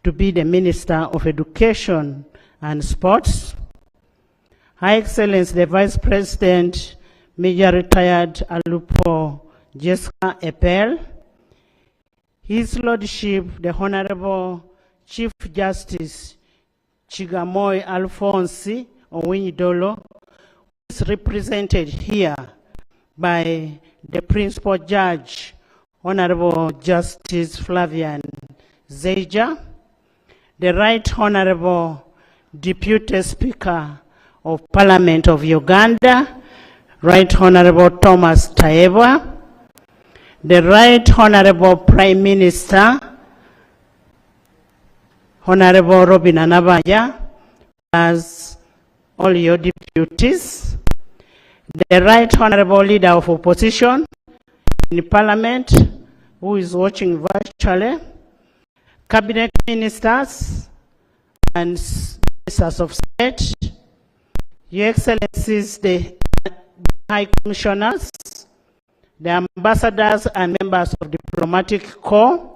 to be the Minister of Education and Sports. Her Excellency, the Vice President, Major Retired Alupo Jessica Epel. His Lordship, the Honorable Chief Justice Chigamoy Alphonse Owinidolo, is represented here by the Principal Judge, Honorable Justice Flavian Zeja, the Right Honorable Deputy Speaker of Parliament of Uganda, Right Honorable Thomas Taebwa, the Right Honorable Prime Minister, Honorable Robin Anabaya, as all your deputies, the Right Honorable Leader of Opposition in Parliament, who is watching virtually, Cabinet Ministers and Ministers of State, Your Excellencies, the High Commissioners, the Ambassadors and members of the Diplomatic Corps,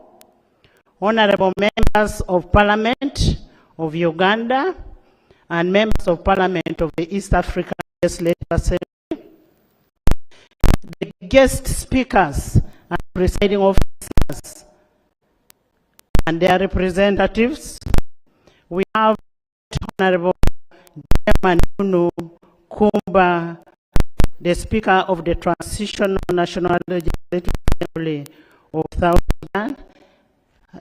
Honorable Members of Parliament of Uganda, and Members of Parliament of the East African Legislative Assembly, the guest speakers and presiding officers and their representatives. We have Honorable Chairman Nunu Kumba, the Speaker of the Transitional National Legislative Assembly of South Sudan.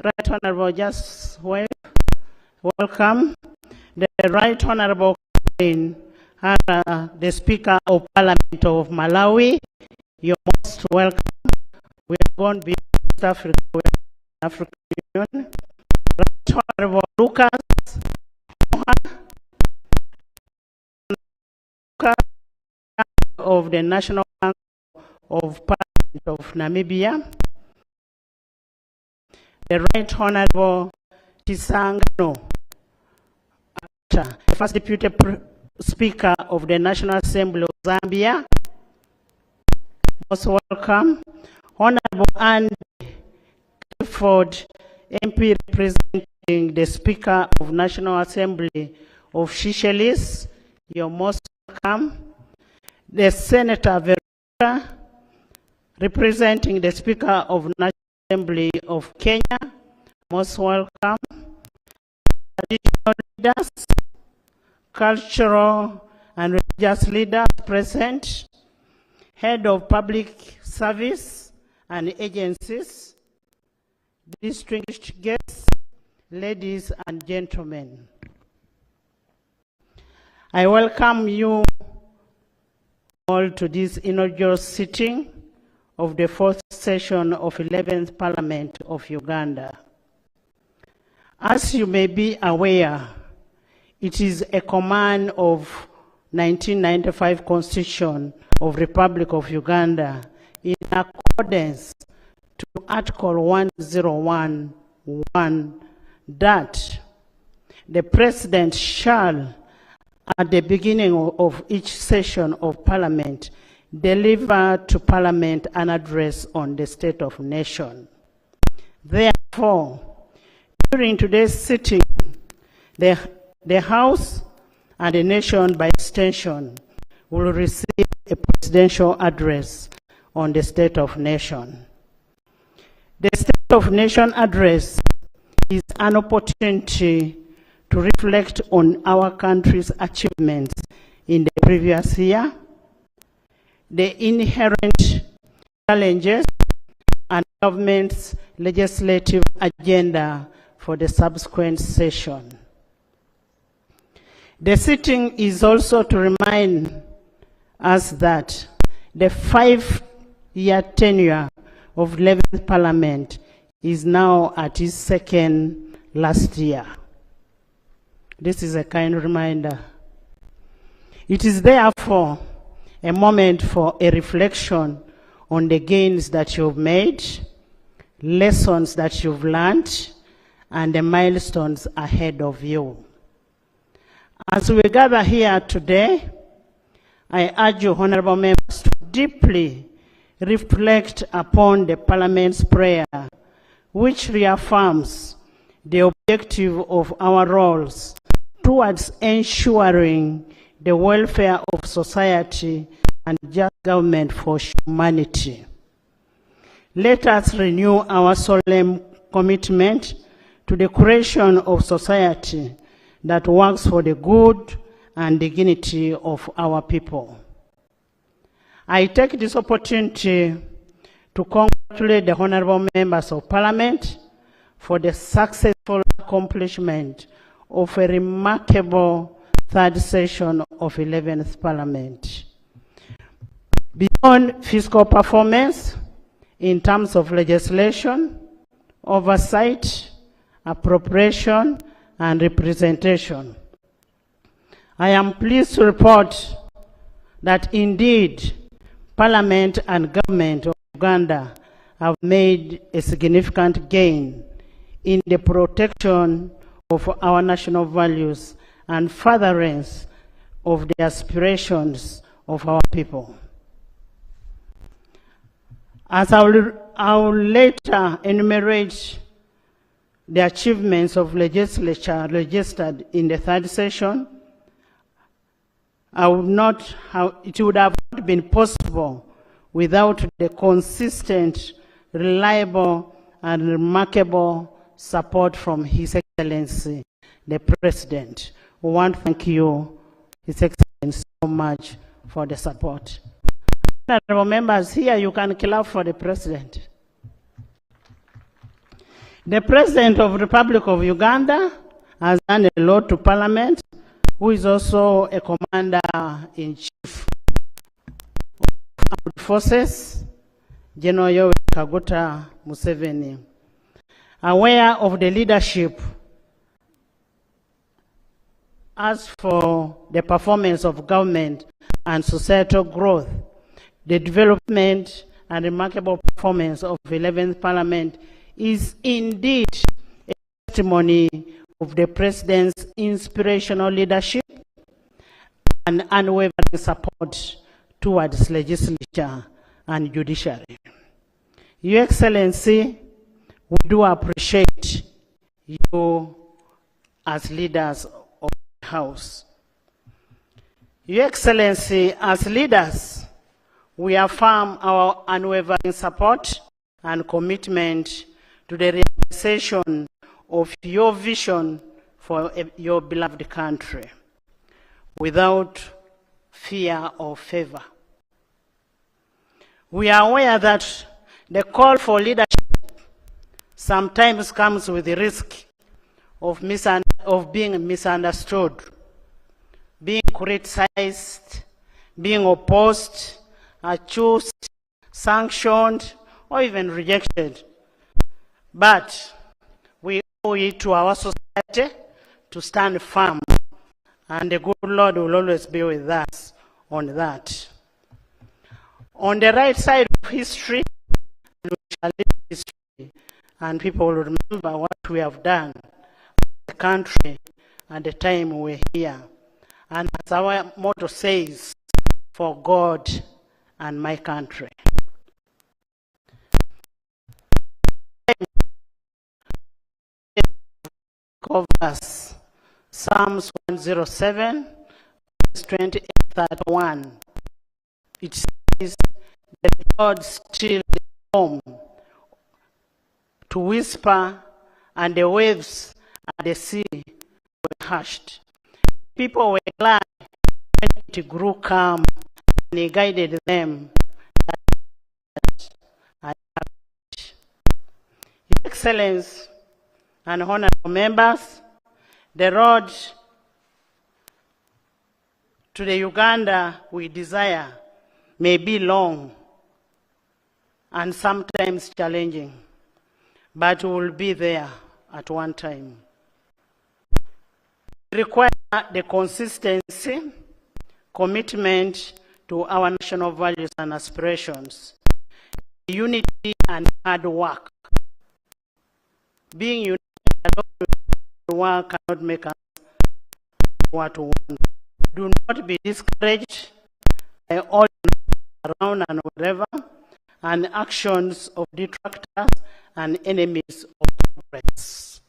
Right Honorable, just welcome. The Right Honorable Catherine Hara, the Speaker of Parliament of Malawi. You're most welcome. We are going beyond East Africa, African Union. Right Honorable Lucas of the National Council of Parliament of Namibia. The Right Honorable Tisangano, the First Deputy Speaker of the National Assembly of Zambia. Most welcome. Honorable Andy Clifford, MP representing the Speaker of National Assembly of Seychelles. You're most welcome. The Senator Veronica, representing the Speaker of National Assembly of Kenya. Most welcome. Traditional leaders, cultural and religious leaders present, Head of Public Service and Agencies, distinguished guests, ladies and gentlemen. I welcome you all to this inaugural sitting of the fourth session of 11th Parliament of Uganda. As you may be aware, it is a command of 1995 Constitution of Republic of Uganda in accordance to Article 1011 that the President shall, at the beginning of each session of Parliament, deliver to Parliament an address on the state of nation. Therefore, during today's sitting, the House and the nation by extension will receive a presidential address on the state of nation. The state of nation address is an opportunity to reflect on our country's achievements in the previous year, the inherent challenges, and government's legislative agenda for the subsequent session. The sitting is also to remind us that the 5-year tenure of 11th Parliament is now at its second last year. This is a kind reminder. It is therefore a moment for a reflection on the gains that you've made, lessons that you've learned, and the milestones ahead of you. As we gather here today, I urge you, honorable members, to deeply reflect upon the Parliament's prayer, which reaffirms the objective of our roles towards ensuring the welfare of society and just government for humanity. Let us renew our solemn commitment to the creation of society that works for the good and dignity of our people. I take this opportunity to congratulate the honorable members of Parliament for the successful accomplishment of a remarkable third session of 11th Parliament. Beyond fiscal performance, in terms of legislation, oversight, appropriation, and representation, I am pleased to report that indeed Parliament and Government of Uganda have made a significant gain in the protection of our national values and furtherance of the aspirations of our people. As I will later enumerate the achievements of legislature registered in the third session, it would have not been possible without the consistent, reliable, and remarkable support from His Excellency, the President. We want to thank you, His Excellency, so much for the support. Honorable members, here you can clap for the President. The President of the Republic of Uganda has done a lot to Parliament, who is also a Commander-in-Chief of Armed Forces, General Yoweri Kaguta Museveni. Aware of the leadership as for the performance of government and societal growth, the development and remarkable performance of 11th Parliament is indeed a testimony of the President's inspirational leadership and unwavering support towards legislature and judiciary. Your Excellency, we do appreciate you as leaders of the House. Your Excellency, as leaders, we affirm our unwavering support and commitment to the realization of your vision for your beloved country, without fear or favor. We are aware that the call for leadership sometimes comes with the risk of being misunderstood, being criticized, being opposed, accused, sanctioned, or even rejected. But we owe it to our society to stand firm, and the good Lord will always be with us on that. On the right side of history, we shall live history, and people will remember what we have done for the country at the time we're here. And as our motto says, for God and my country. Covers Psalms 107, verse 28-31. It says, the Lord stilled the storm to whisper, and the waves at the sea were hushed. People were glad when it grew calm, and He guided them. Your Excellency and honorable members, the road to the Uganda we desire may be long and sometimes challenging, but we will be there at one time. We require the consistency, commitment to our national values and aspirations, unity and hard work. Being united alone cannot make us what we want. Do not be discouraged by all around and wherever, and actions of detractors and enemies of progress.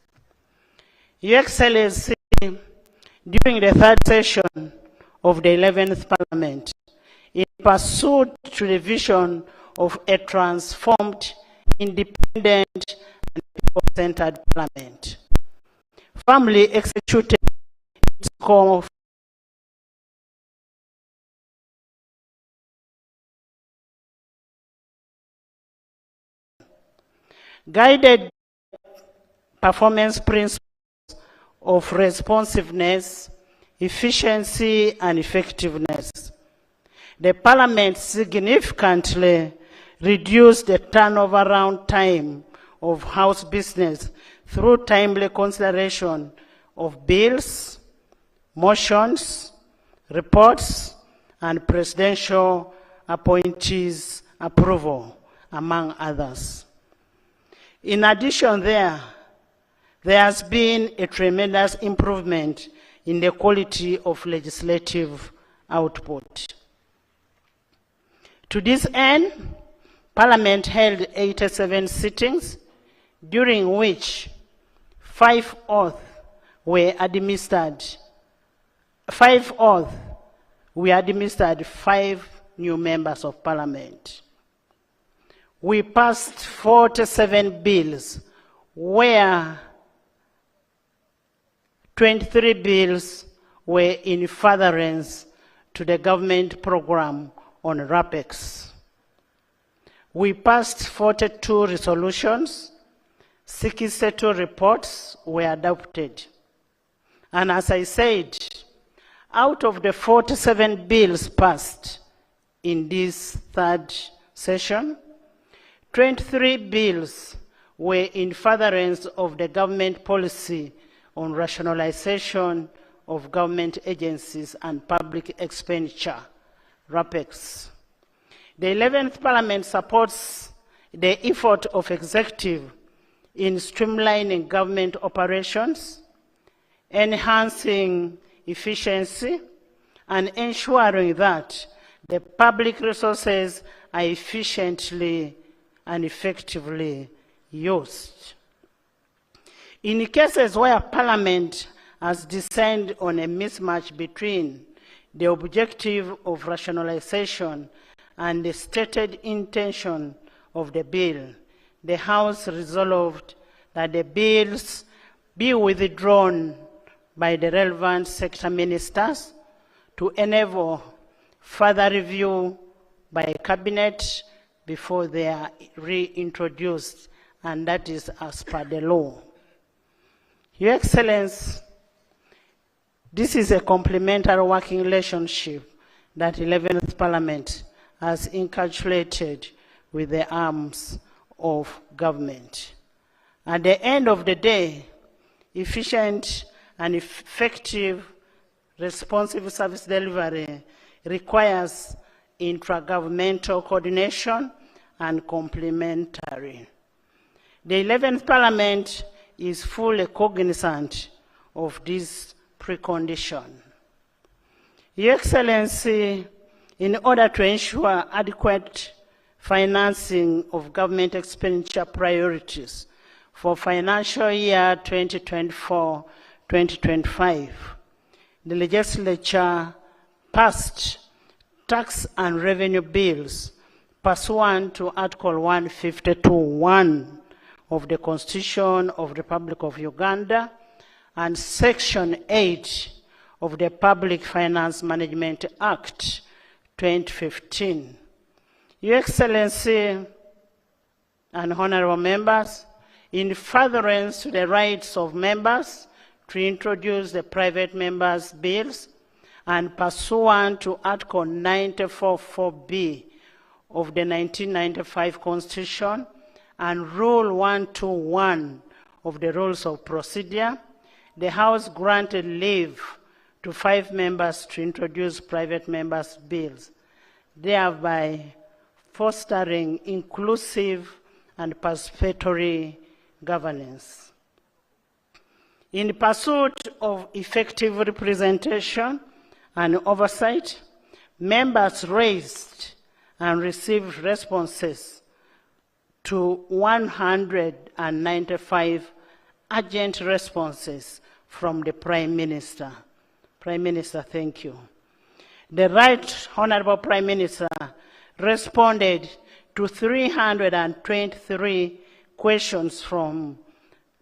Your Excellency, during the third session of the 11th Parliament, in pursuit to the vision of a transformed, independent, and people-centered Parliament, firmly executed its core guided performance principles of responsiveness, efficiency, and effectiveness. The Parliament significantly reduced the turnover time of House business through timely consideration of bills, motions, reports, and presidential appointees' approval, among others. In addition, there has been a tremendous improvement in the quality of legislative output. To this end, Parliament held 87 sittings, during which 5 oaths were administered. 5 oaths were administered 5 new members of Parliament. We passed 47 bills, where 23 bills were in furtherance to the government program on RAPEX. We passed 42 resolutions, 62 reports were adopted. And as I said, out of the 47 bills passed in this third session, 23 bills were in furtherance of the government policy on rationalization of government agencies and public expenditure, RAPEX. The 11th Parliament supports the effort of executive in streamlining government operations, enhancing efficiency, and ensuring that the public resources are efficiently and effectively used. In cases where Parliament has discerned on a mismatch between the objective of rationalization and the stated intention of the bill, the House resolved that the bills be withdrawn by the relevant sector ministers to enable further review by Cabinet before they are reintroduced, and that is as per the law. Your Excellency, this is a complementary working relationship that 11th Parliament has encapsulated with the arms of government. At the end of the day, efficient and effective responsive service delivery requires intragovernmental coordination and complementary. The 11th Parliament is fully cognizant of this precondition. Your Excellency, in order to ensure adequate financing of government expenditure priorities for financial year 2024-2025, the legislature passed tax and revenue bills pursuant to Article 152(1) of the Constitution of the Republic of Uganda and Section 8 of the Public Finance Management Act 2015. Your Excellency and honorable members, in furtherance to the rights of members to introduce the private members' bills and pursuant to Article 94(4)(b) of the 1995 Constitution and Rule 121 of the Rules of Procedure, the House granted leave to 5 members to introduce private members' bills, thereby fostering inclusive and participatory governance. In pursuit of effective representation and oversight, members raised and received responses to 195 urgent responses from the Prime Minister. Prime Minister, thank you. The Right Honorable Prime Minister responded to 323 questions from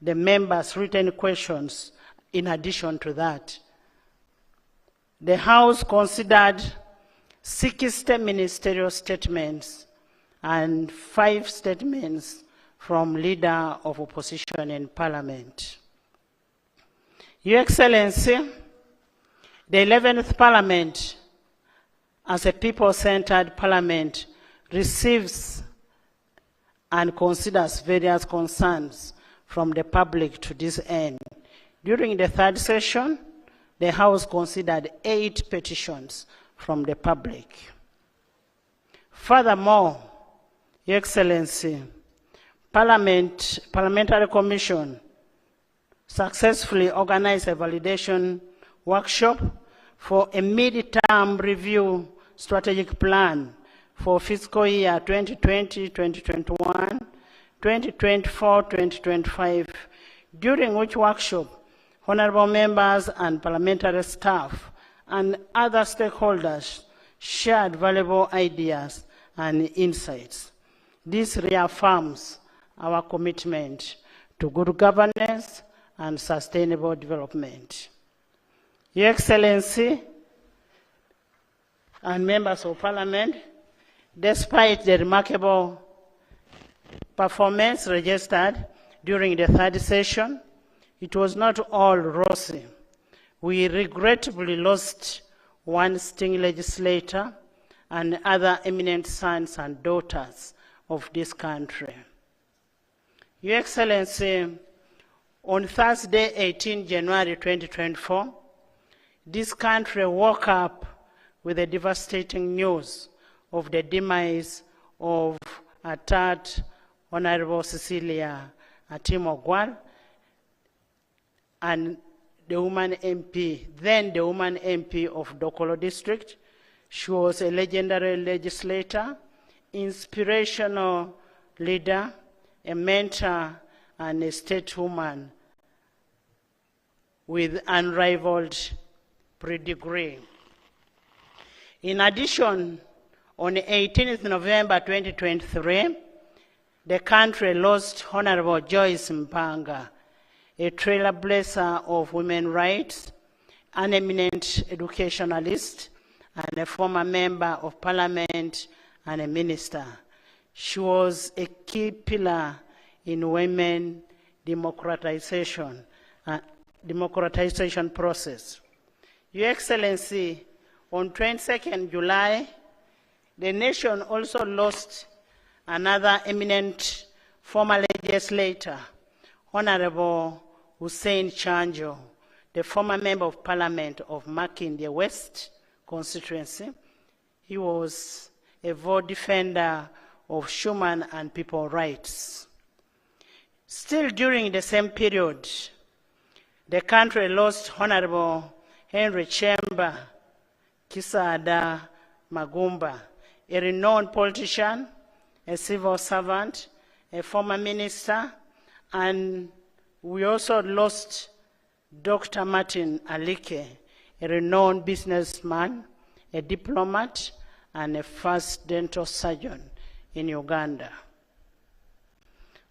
the members' written questions. In addition to that, the House considered 60 ministerial statements and 5 statements from leader of opposition in Parliament. Your Excellency, the 11th Parliament, as a people-centered parliament, receives and considers various concerns from the public to this end. During the 3rd session, the House considered 8 petitions from the public. Furthermore, Your Excellency, Parliamentary Commission successfully organized a validation workshop for a mid-term review strategic plan for fiscal year 2020-2021, 2024-2025, during which workshop, honorable members and parliamentary staff and other stakeholders shared valuable ideas and insights. This reaffirms our commitment to good governance and sustainable development. Your Excellency and members of Parliament, despite the remarkable performance registered during the 3rd session, it was not all rosy. We regrettably lost one sitting legislator and other eminent sons and daughters of this country. Your Excellency, on Thursday, 18 January 2024, this country woke up with the devastating news of the demise of our 3rd Honorable Cecilia Atimogwal, and the woman MP, then the woman MP of Kololo district. She was a legendary legislator, inspirational leader, a mentor, and a stateswoman with unrivaled pedigree. In addition, on 18th November 2023, the country lost Honorable Joyce Mpanga, a trailblazer of women's rights, an eminent educationalist, and a former member of Parliament and a minister. She was a key pillar in women democratization process. Your Excellency, on 22nd July, the nation also lost another eminent former legislator, Honorable Hussein Chanjo, the former member of Parliament of Makindye West constituency. He was a vote defender of human and people rights. Still during the same period, the country lost Honorable Henry Chemba Kisada Magumba, a renowned politician, a civil servant, a former minister, and we also lost Dr. Martin Alike, a renowned businessman, a diplomat, and a first dental surgeon in Uganda.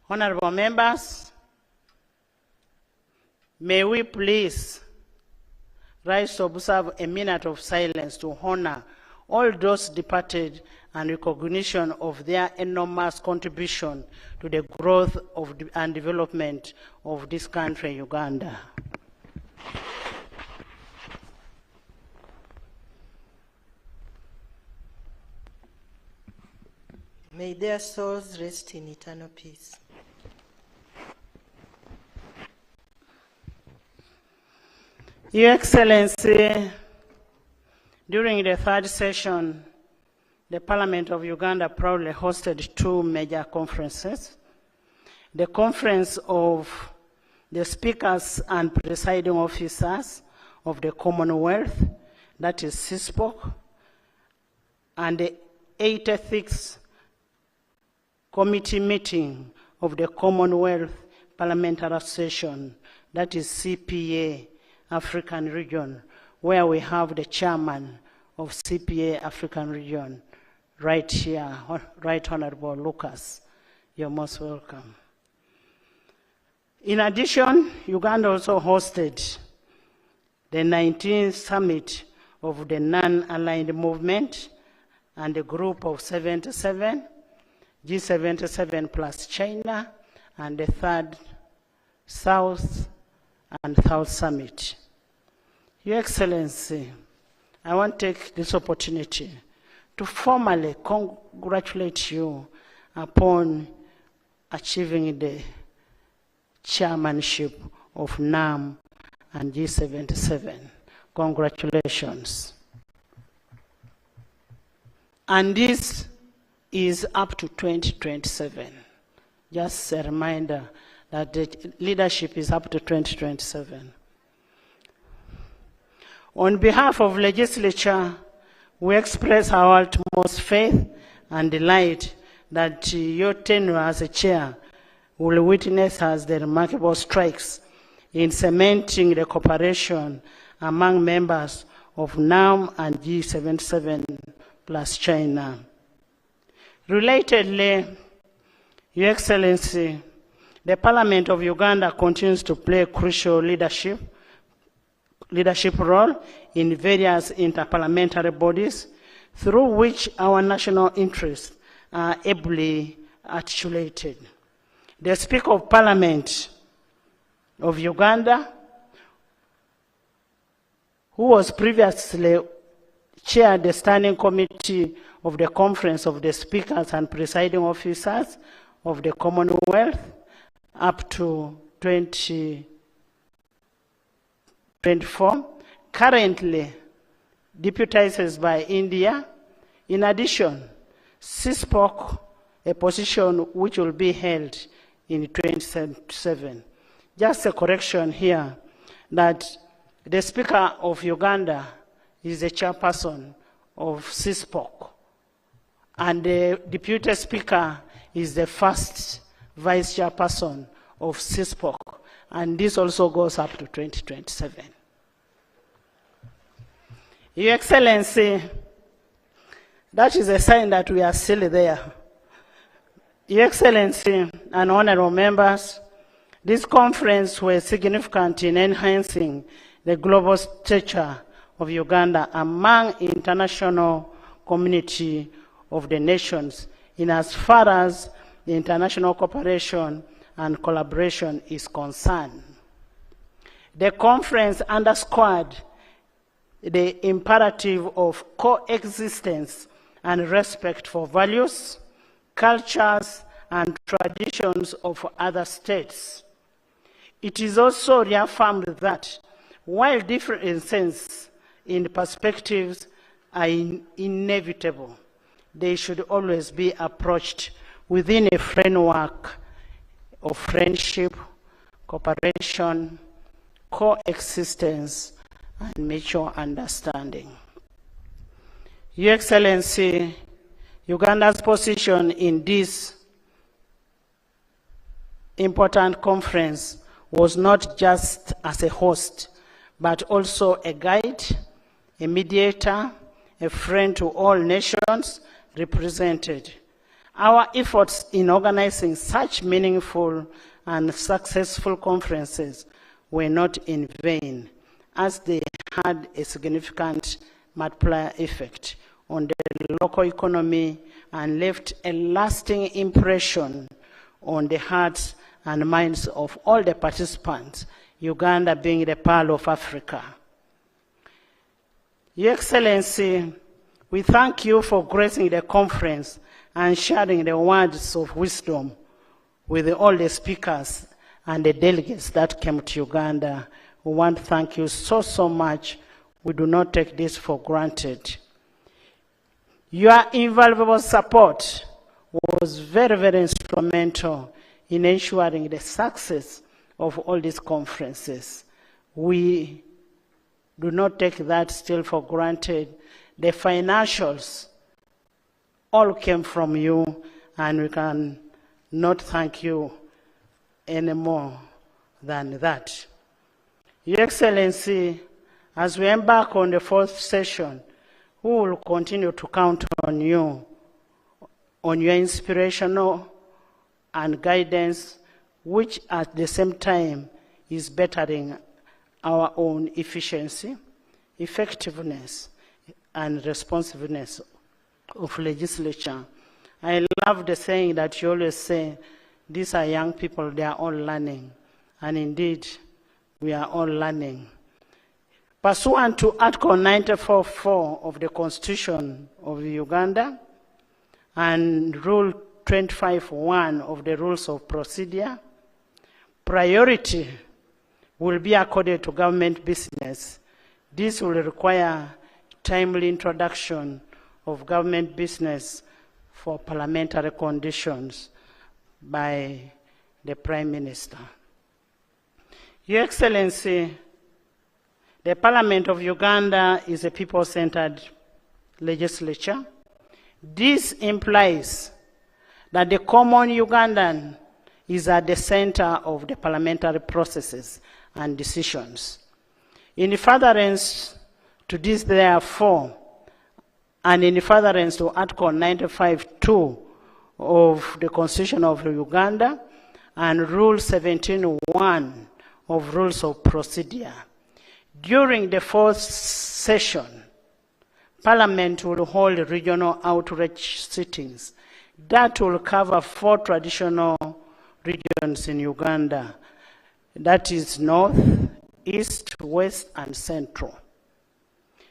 Honorable members, may we please rise to observe a minute of silence to honor all those departed and recognition of their enormous contribution to the growth and development of this country, Uganda. May their souls rest in eternal peace. Your Excellency, during the 3rd session, the Parliament of Uganda proudly hosted 2 major conferences. The Conference of the Speakers and Presiding Officers of the Commonwealth, that is CISPOC, and the 86th Committee meeting of the Commonwealth parliamentary session, that is CPA African Region, where we have the chairman of CPA African Region right here, Right Honorable Lucas. You're most welcome. In addition, Uganda also hosted the 19th Summit of the Non-Aligned Movement and the Group of 77, G77 plus China, and the third South and South Summit. Your Excellency, I want to take this opportunity to formally congratulate you upon achieving the chairmanship of NAM and G77. Congratulations. And this is up to 2027. Just a reminder that the leadership is up to 2027. On behalf of legislature, we express our utmost faith and delight that your tenure as a chair will witness as the remarkable strikes in cementing the cooperation among members of NAM and G77 plus China. Relatedly, Your Excellency, the Parliament of Uganda continues to play a crucial leadership role in various interparliamentary bodies through which our national interests are ably articulated. The Speaker of Parliament of Uganda, who was previously chaired the Standing Committee of the Conference of the Speakers and Presiding Officers of the Commonwealth up to 2024, currently deputized by India. In addition, CISPOC, a position which will be held in 2027. Just a correction here that the Speaker of Uganda is the chairperson of CISPOC, and the Deputy Speaker is the first vice chairperson of CISPOC, and this also goes up to 2027. Your Excellency, that is a sign that we are still there. Your Excellency and honorable members, this conference was significant in enhancing the global stature of Uganda among international community of the nations in as far as the international cooperation and collaboration is concerned. The conference underscored the imperative of coexistence and respect for values, cultures, and traditions of other states. It is also reaffirmed that while differences in perspectives are inevitable, they should always be approached within a framework of friendship, cooperation, coexistence, and mutual understanding. Your Excellency, Uganda's position in this important conference was not just as a host, but also a guide, a mediator, a friend to all nations represented. Our efforts in organizing such meaningful and successful conferences were not in vain, as they had a significant multiplier effect on the local economy and left a lasting impression on the hearts and minds of all the participants, Uganda being the pearl of Africa. Your Excellency, we thank you for gracing the conference and sharing the words of wisdom with all the speakers and the delegates that came to Uganda. We want to thank you so much. We do not take this for granted. Your invaluable support was very instrumental in ensuring the success of all these conferences. We do not take that still for granted. The financials all came from you, and we can not thank you any more than that. Your Excellency, as we embark on the fourth session, we will continue to count on you, on your inspirational and guidance, which at the same time is bettering our own efficiency, effectiveness, and responsiveness of legislature. I love the saying that you always say, these are young people, they are all learning. And indeed, we are all learning. Pursuant to Article 94.4 of the Constitution of Uganda and Rule 25.1 of the Rules of Procedure, priority will be accorded to government business. This will require timely introduction of government business for parliamentary conditions by the Prime Minister. Your Excellency, the Parliament of Uganda is a people-centered legislature. This implies that the common Ugandan is at the center of the parliamentary processes and decisions. In furtherance to this, therefore, and in furtherance to Article 95.2 of the Constitution of Uganda and Rule 17.1 of Rules of Procedure, during the fourth session, Parliament will hold regional outreach sittings that will cover 4 traditional regions in Uganda, that is North, East, West, and Central.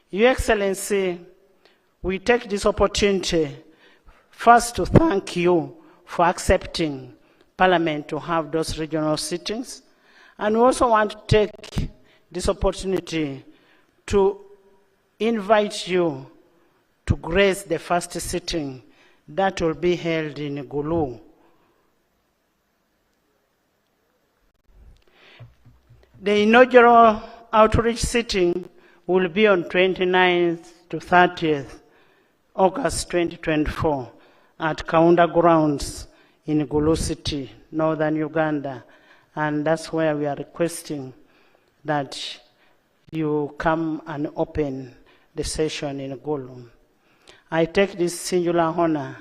Your Excellency, we take this opportunity first to thank you for accepting Parliament to have those regional sittings, and we also want to take this opportunity to invite you to grace the first sitting that will be held in Gulu. The inaugural outreach sitting will be on 29th to 30th August 2024 at Kaunda Grounds in Gulu City, northern Uganda. And that's where we are requesting that you come and open the session in Gulu. I take this singular honor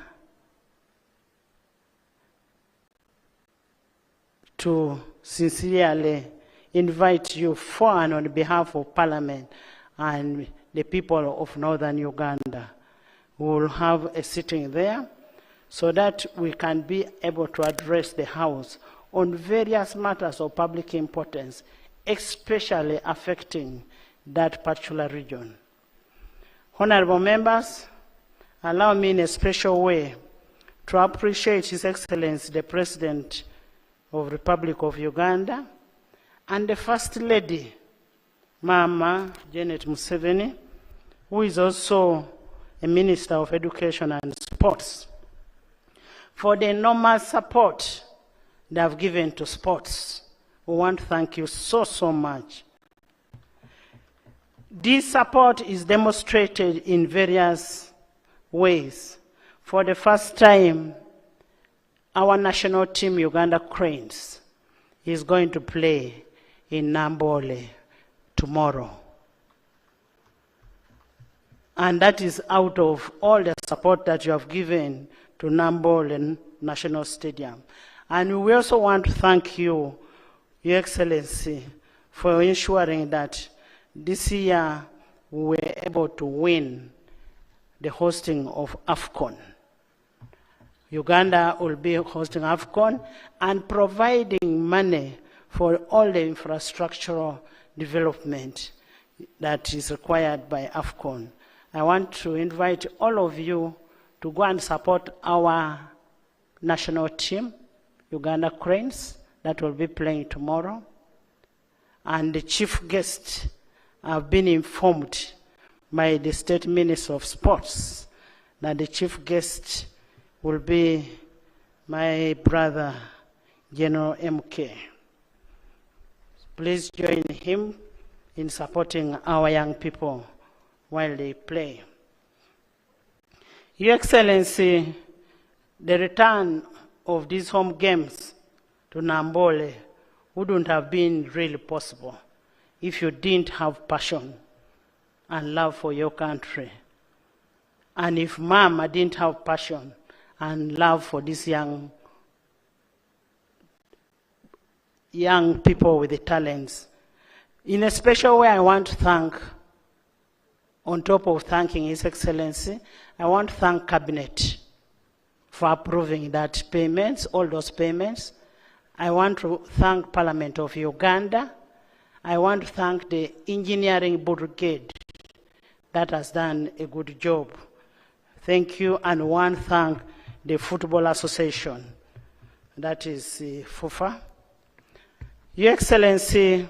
to sincerely invite you for and on behalf of Parliament and the people of northern Uganda. We will have a sitting there so that we can be able to address the House on various matters of public importance, especially affecting that particular region. Honorable members, allow me in a special way to appreciate His Excellency the President of the Republic of Uganda and the First Lady, Mama Janet Museveni, who is also a Minister of Education and Sports, for the enormous support they have given to sports. We want to thank you so, so much. This support is demonstrated in various ways. For the first time, our national team, Uganda Cranes, is going to play in Nambole tomorrow. And that is out of all the support that you have given to Nambole National Stadium. And we also want to thank you, Your Excellency, for ensuring that this year we were able to win the hosting of AFCON. Uganda will be hosting AFCON and providing money for all the infrastructural development that is required by AFCON. I want to invite all of you to go and support our national team, Uganda Cranes, that will be playing tomorrow. And the chief guest have been informed by the State Minister of Sports that the chief guest will be my brother, General MK. Please join him in supporting our young people while they play. Your Excellency, the return of these home games to Nambole wouldn't have been really possible if you didn't have passion and love for your country. And if Mama didn't have passion and love for these young people with the talents. In a special way, I want to thank, on top of thanking His Excellency, I want to thank Cabinet for approving that payments, all those payments. I want to thank Parliament of Uganda. I want to thank the engineering brigade that has done a good job. Thank you, and I want to thank the Football Association, that is FUFA. Your Excellency,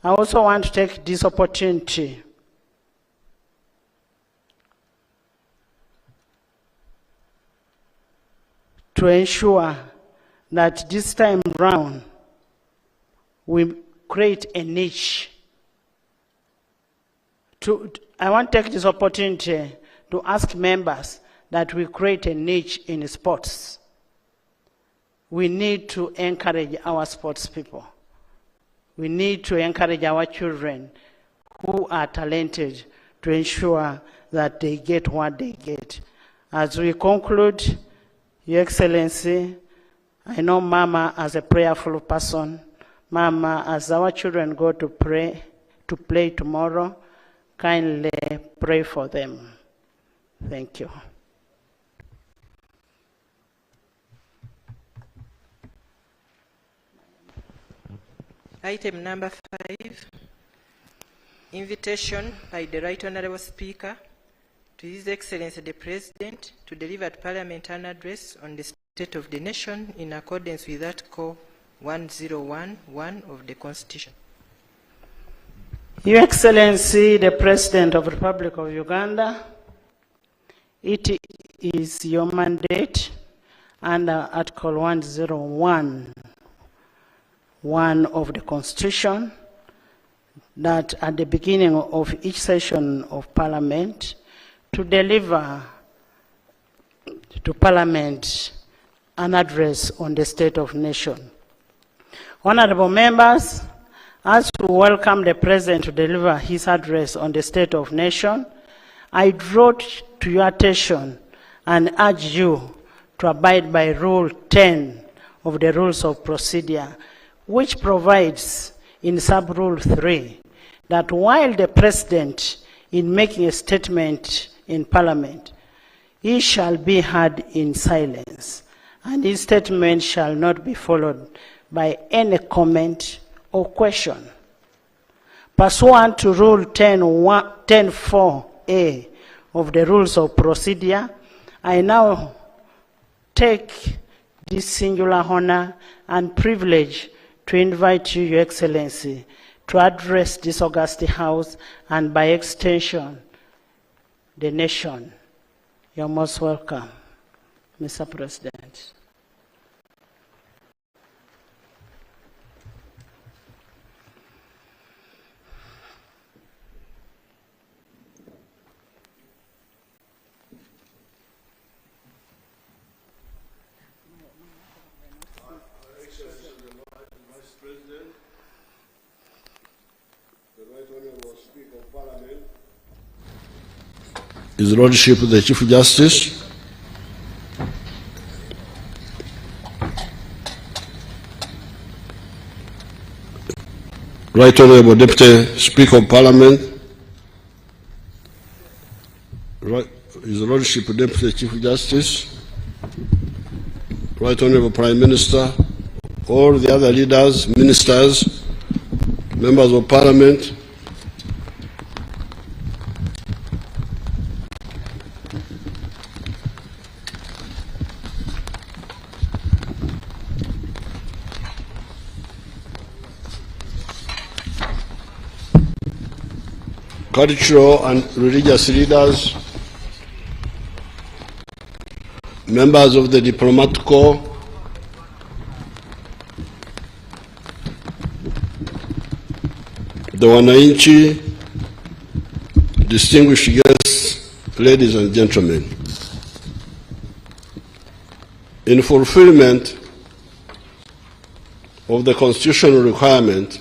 I also want to take this opportunity to ensure that this time round we create a niche. I want to take this opportunity to ask members that we create a niche in sports. We need to encourage our sports people. We need to encourage our children who are talented to ensure that they get what they get. As we conclude, Your Excellency, I know Mama as a prayerful person. Mama, as our children go to play tomorrow, kindly pray for them. Thank you. Item number 5, invitation by the Right Honourable Speaker to His Excellency the President to deliver at Parliament an address on the state of the nation in accordance with Article 1011 of the Constitution. Your Excellency the President of the Republic of Uganda, it is your mandate under Article 101 of the Constitution that at the beginning of each session of Parliament to deliver to Parliament an address on the state of nation. Honorable members, as we welcome the President to deliver his address on the state of nation, I draw to your attention and urge you to abide by Rule 10 of the Rules of Procedure, which provides in Sub-Rule 3 that while the President in making a statement in Parliament, he shall be heard in silence, and his statement shall not be followed by any comment or question. Pursuant to Rule 10.4a of the Rules of Procedure, I now take this singular honor and privilege to invite you, Your Excellency, to address this august House and by extension, the nation. You're most welcome, Mr. President. His Lordship the Chief Justice, Right Honourable Deputy Speaker of Parliament, His Lordship Deputy Chief Justice, Right Honourable Prime Minister, all the other leaders, ministers, members of Parliament, cultural and religious leaders, members of the diplomatic corps, the wananchi, distinguished guests, ladies and gentlemen. In fulfillment of the constitutional requirement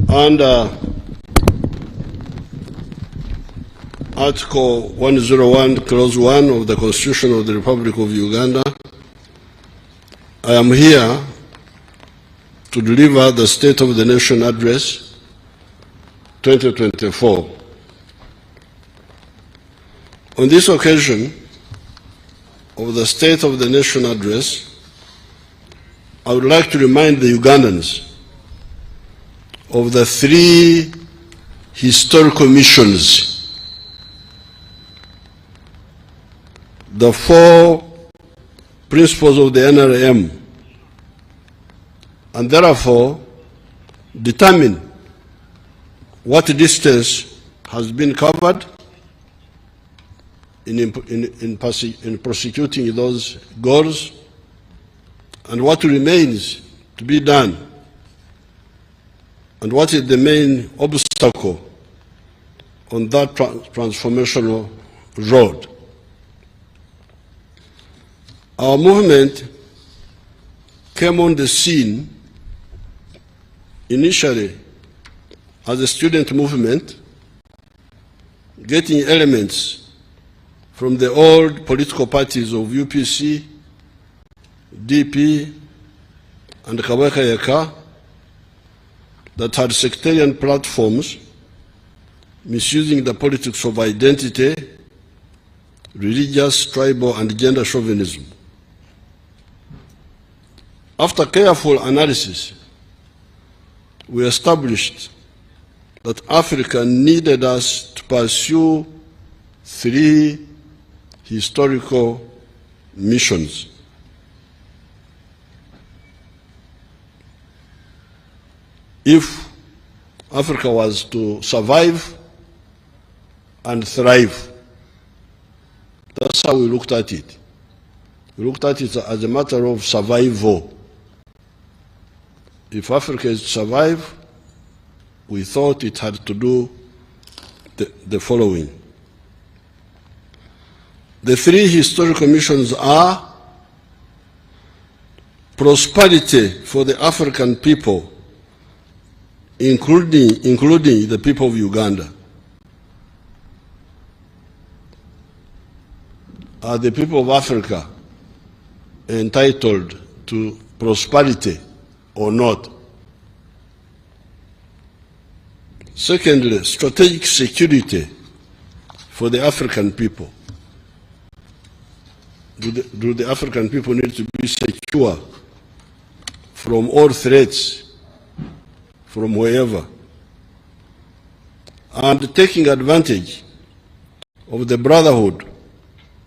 under Article 101, Clause 1 of the Constitution of the Republic of Uganda, I am here to deliver the State of the Nation Address 2024. On this occasion of the State of the Nation Address, I would like to remind the Ugandans of the three historical missions, the four principles of the NRM, and therefore determine what distance has been covered in prosecuting those goals and what remains to be done, and what is the main obstacle on that transformational road. Our movement came on the scene initially as a student movement, getting elements from the old political parties of UPC, DP, and Kabaka that had sectarian platforms, misusing the politics of identity, religious, tribal, and gender chauvinism. After careful analysis, we established that Africa needed us to pursue three historical missions. If Africa was to survive and thrive, that's how we looked at it. We looked at it as a matter of survival. If Africa is to survive, we thought it had to do the following. The three historical missions are prosperity for the African people, including the people of Uganda. Are the people of Africa entitled to prosperity or not? Secondly, strategic security for the African people. Do the African people need to be secure from all threats, from wherever? And taking advantage of the brotherhood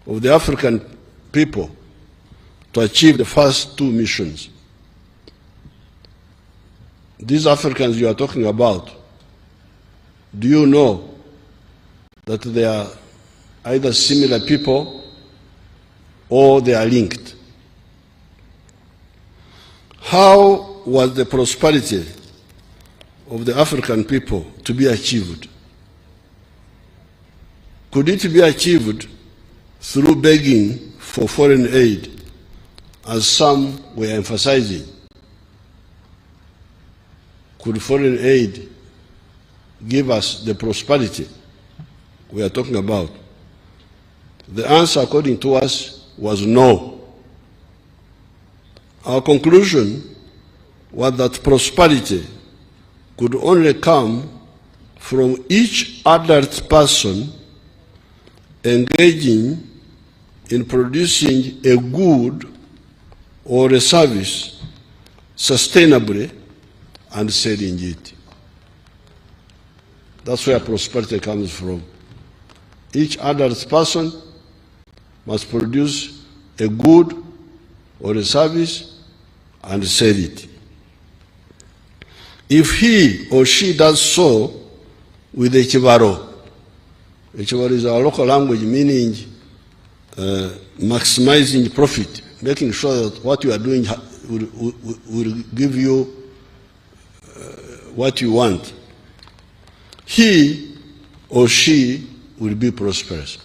of the African people to achieve the first two missions. These Africans you are talking about, do you know that they are either similar people or they are linked? How was the prosperity of the African people to be achieved? Could it be achieved through begging for foreign aid, as some were emphasizing? Could foreign aid give us the prosperity we are talking about? The answer, according to us, was no. Our conclusion was that prosperity could only come from each adult person engaging in producing a good or a service sustainably and selling it. That's where prosperity comes from. Each adult person must produce a good or a service and sell it. If he or she does so with a chibaro is our local language meaning maximizing profit, making sure that what you are doing will give you what you want, he or she will be prosperous.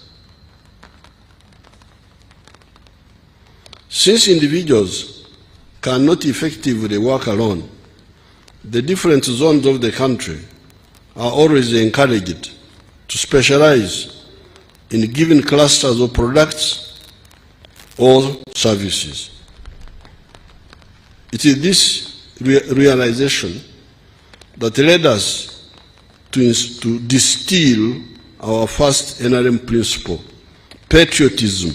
Since individuals cannot effectively work alone, the different zones of the country are always encouraged to specialize in given clusters of products or services. It is this realization that led us to distill our first NRM principle, patriotism,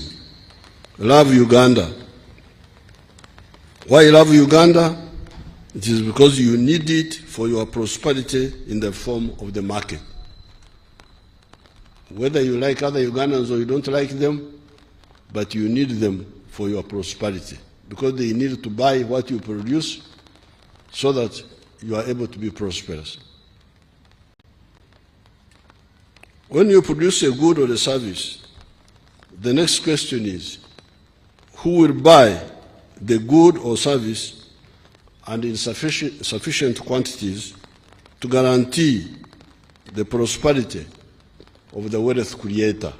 love Uganda. Why love Uganda? It is because you need it for your prosperity in the form of the market. Whether you like other Ugandans or you don't like them, but you need them for your prosperity, because they need to buy what you produce so that you are able to be prosperous. When you produce a good or a service, the next question is, who will buy the good or service and in sufficient quantities to guarantee the prosperity of the wealth creator?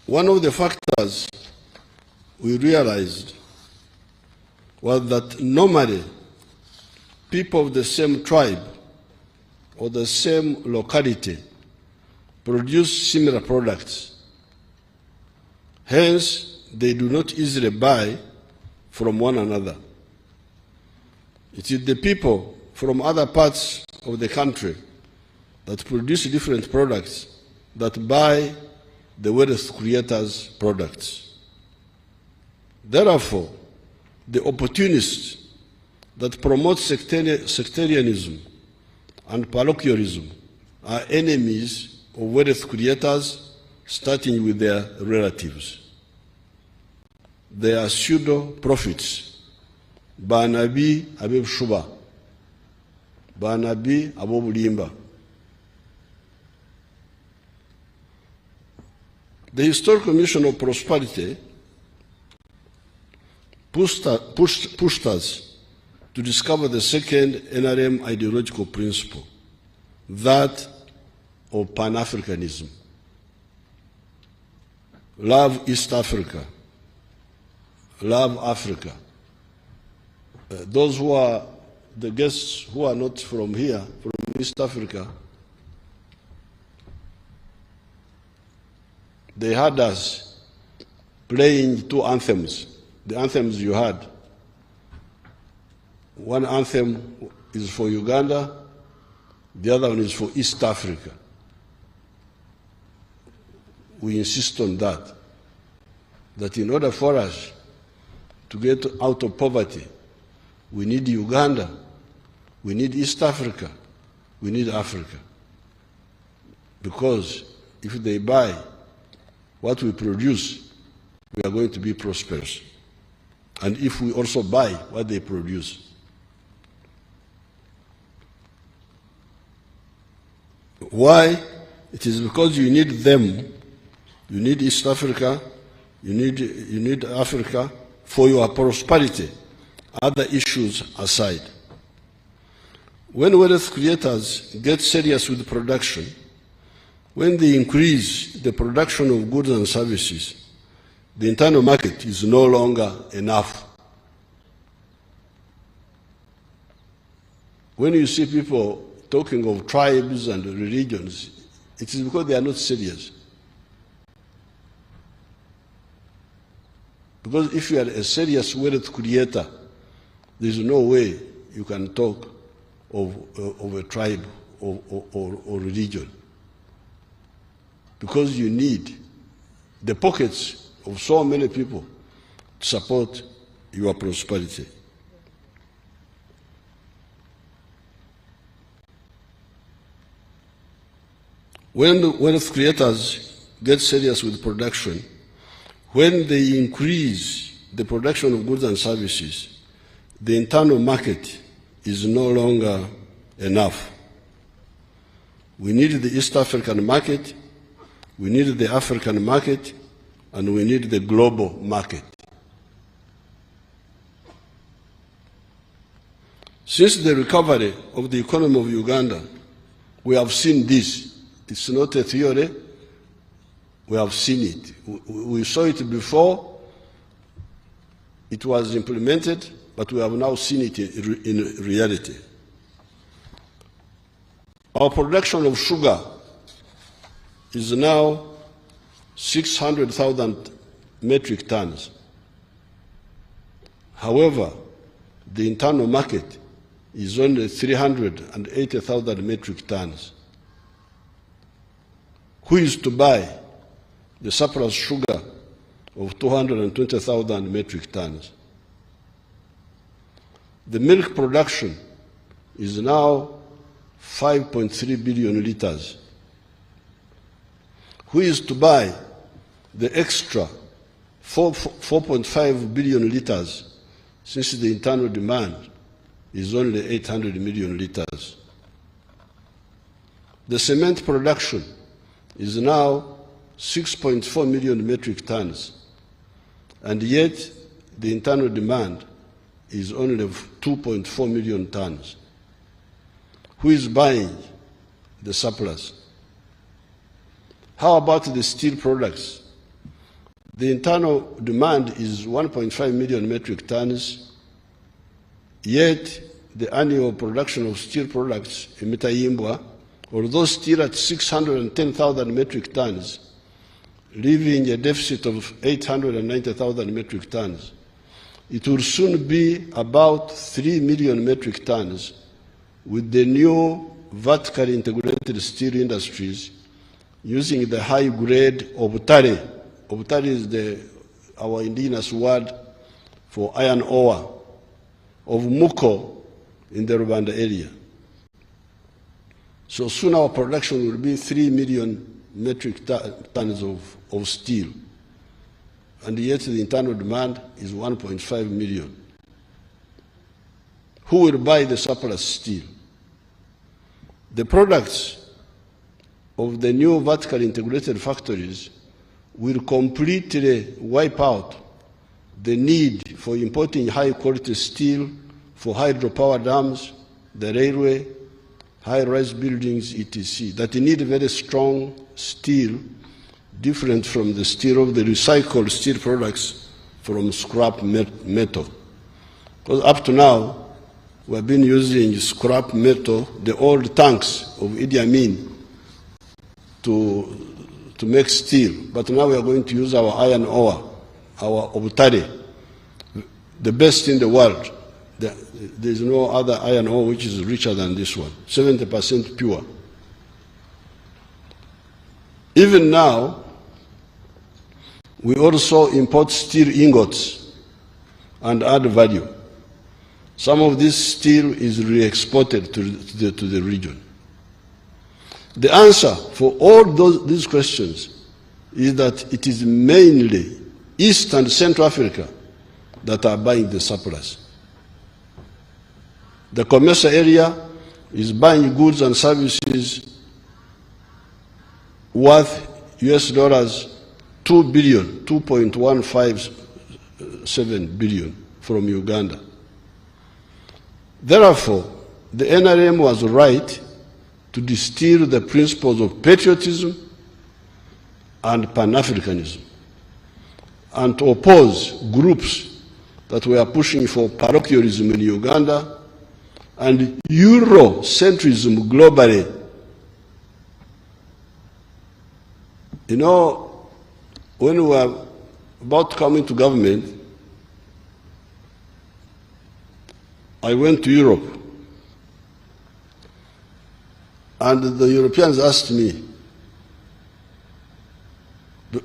One of the factors we realized was that normally people of the same tribe or the same locality produce similar products. Hence, they do not easily buy from one another. It is the people from other parts of the country that produce different products that buy the wealth creators' products. Therefore, the opportunists that promote sectarianism and parochialism are enemies of wealth creators, starting with their relatives. They are pseudo-prophets. Banabi Abib Shuba. Banabi Abu Bulimba. The Historical Mission of Prosperity pushed us to discover the second NRM ideological principle, that of Pan-Africanism. Love East Africa. Love Africa. Those who are the guests who are not from here, from East Africa, they had us playing two anthems, the anthems you had. One anthem is for Uganda, the other one is for East Africa. We insist on that in order for us to get out of poverty, we need Uganda, we need East Africa, we need Africa. Because if they buy what we produce, we are going to be prosperous. And if we also buy what they produce. Why? It is because you need them, you need East Africa, you need Africa for your prosperity, other issues aside. When wealth creators get serious with production, when they increase the production of goods and services, the internal market is no longer enough. When you see people talking of tribes and religions, it is because they are not serious. Because if you are a serious wealth creator, there is no way you can talk of a tribe or religion. Because you need the pockets of so many people to support your prosperity. When wealth creators get serious with production, when they increase the production of goods and services, the internal market is no longer enough. We need the East African market, we need the African market, and we need the global market. Since the recovery of the economy of Uganda, we have seen this. It's not a theory. We have seen it. We saw it before, it was implemented, but we have now seen it in reality. Our production of sugar is now 600,000 metric tons. However, the internal market is only 380,000 metric tons. Who is to buy the surplus sugar of 220,000 metric tons? The milk production is now 5.3 billion liters. Who is to buy the extra 4.5 billion liters, since the internal demand is only 800 million liters? The cement production is now 6.4 million metric tons, and yet the internal demand is only 2.4 million tons. Who is buying the surplus? How about the steel products? The internal demand is 1.5 million metric tons, yet the annual production of steel products in Mitayimbwa, although still at 610,000 metric tons, leaving a deficit of 890,000 metric tons, it will soon be about 3 million metric tons with the new vertically integrated steel industries using the high-grade obutare. Obutare is our indigenous word for iron ore of Muko in the Rwanda area. So soon our production will be 3 million metric tons of steel, and yet the internal demand is 1.5 million. Who will buy the surplus steel? The products of the new vertically integrated factories will completely wipe out the need for importing high-quality steel for hydropower dams, the railway, high-rise buildings, etc., that need very strong steel, different from the steel of the recycled steel products from scrap metal. Because up to now, we have been using scrap metal, the old tanks of Idi Amin, to make steel. But now we are going to use our iron ore, our obutare, the best in the world. There is no other iron ore which is richer than this one, 70% pure. Even now, we also import steel ingots and add value. Some of this steel is re-exported to the region. The answer for all these questions is that it is mainly East and Central Africa that are buying the surplus. The commercial area is buying goods and services worth US dollars 2 billion, 2.157 billion from Uganda. Therefore, the NRM was right to distill the principles of patriotism and Pan-Africanism, and to oppose groups that were pushing for parochialism in Uganda and Eurocentrism globally. You know, when we were about to come into government, I went to Europe, and the Europeans asked me,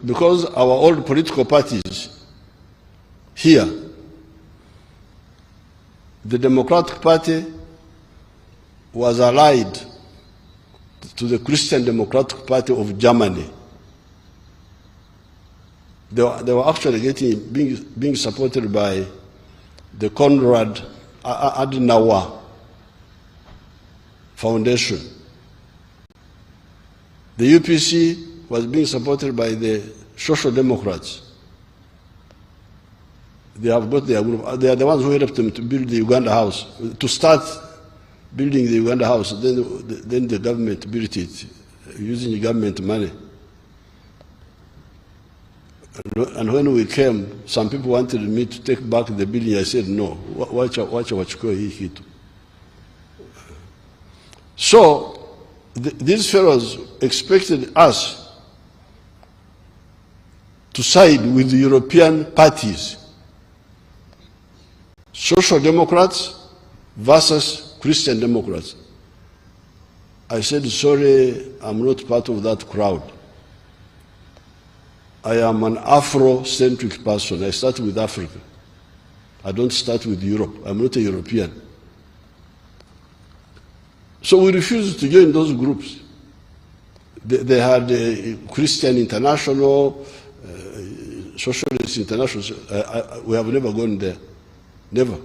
because our old political parties here, the Democratic Party was allied to the Christian Democratic Party of Germany. They were actually being supported by the Konrad Adenauer Foundation. The UPC was being supported by the Social Democrats. They have got their group. They are the ones who helped them to build the Uganda House, to start building the Uganda House. Then the government built it using government money. And when we came, some people wanted me to take back the building. I said, no, wacha wachukue hii kitu. So, these fellows expected us to side with the European parties, Social Democrats versus Christian Democrats. I said, sorry, I'm not part of that crowd. I am an Afro-centric person. I start with Africa. I don't start with Europe. I'm not a European. So we refused to join those groups. They had a Christian International, Socialist International. We have never gone there. Never.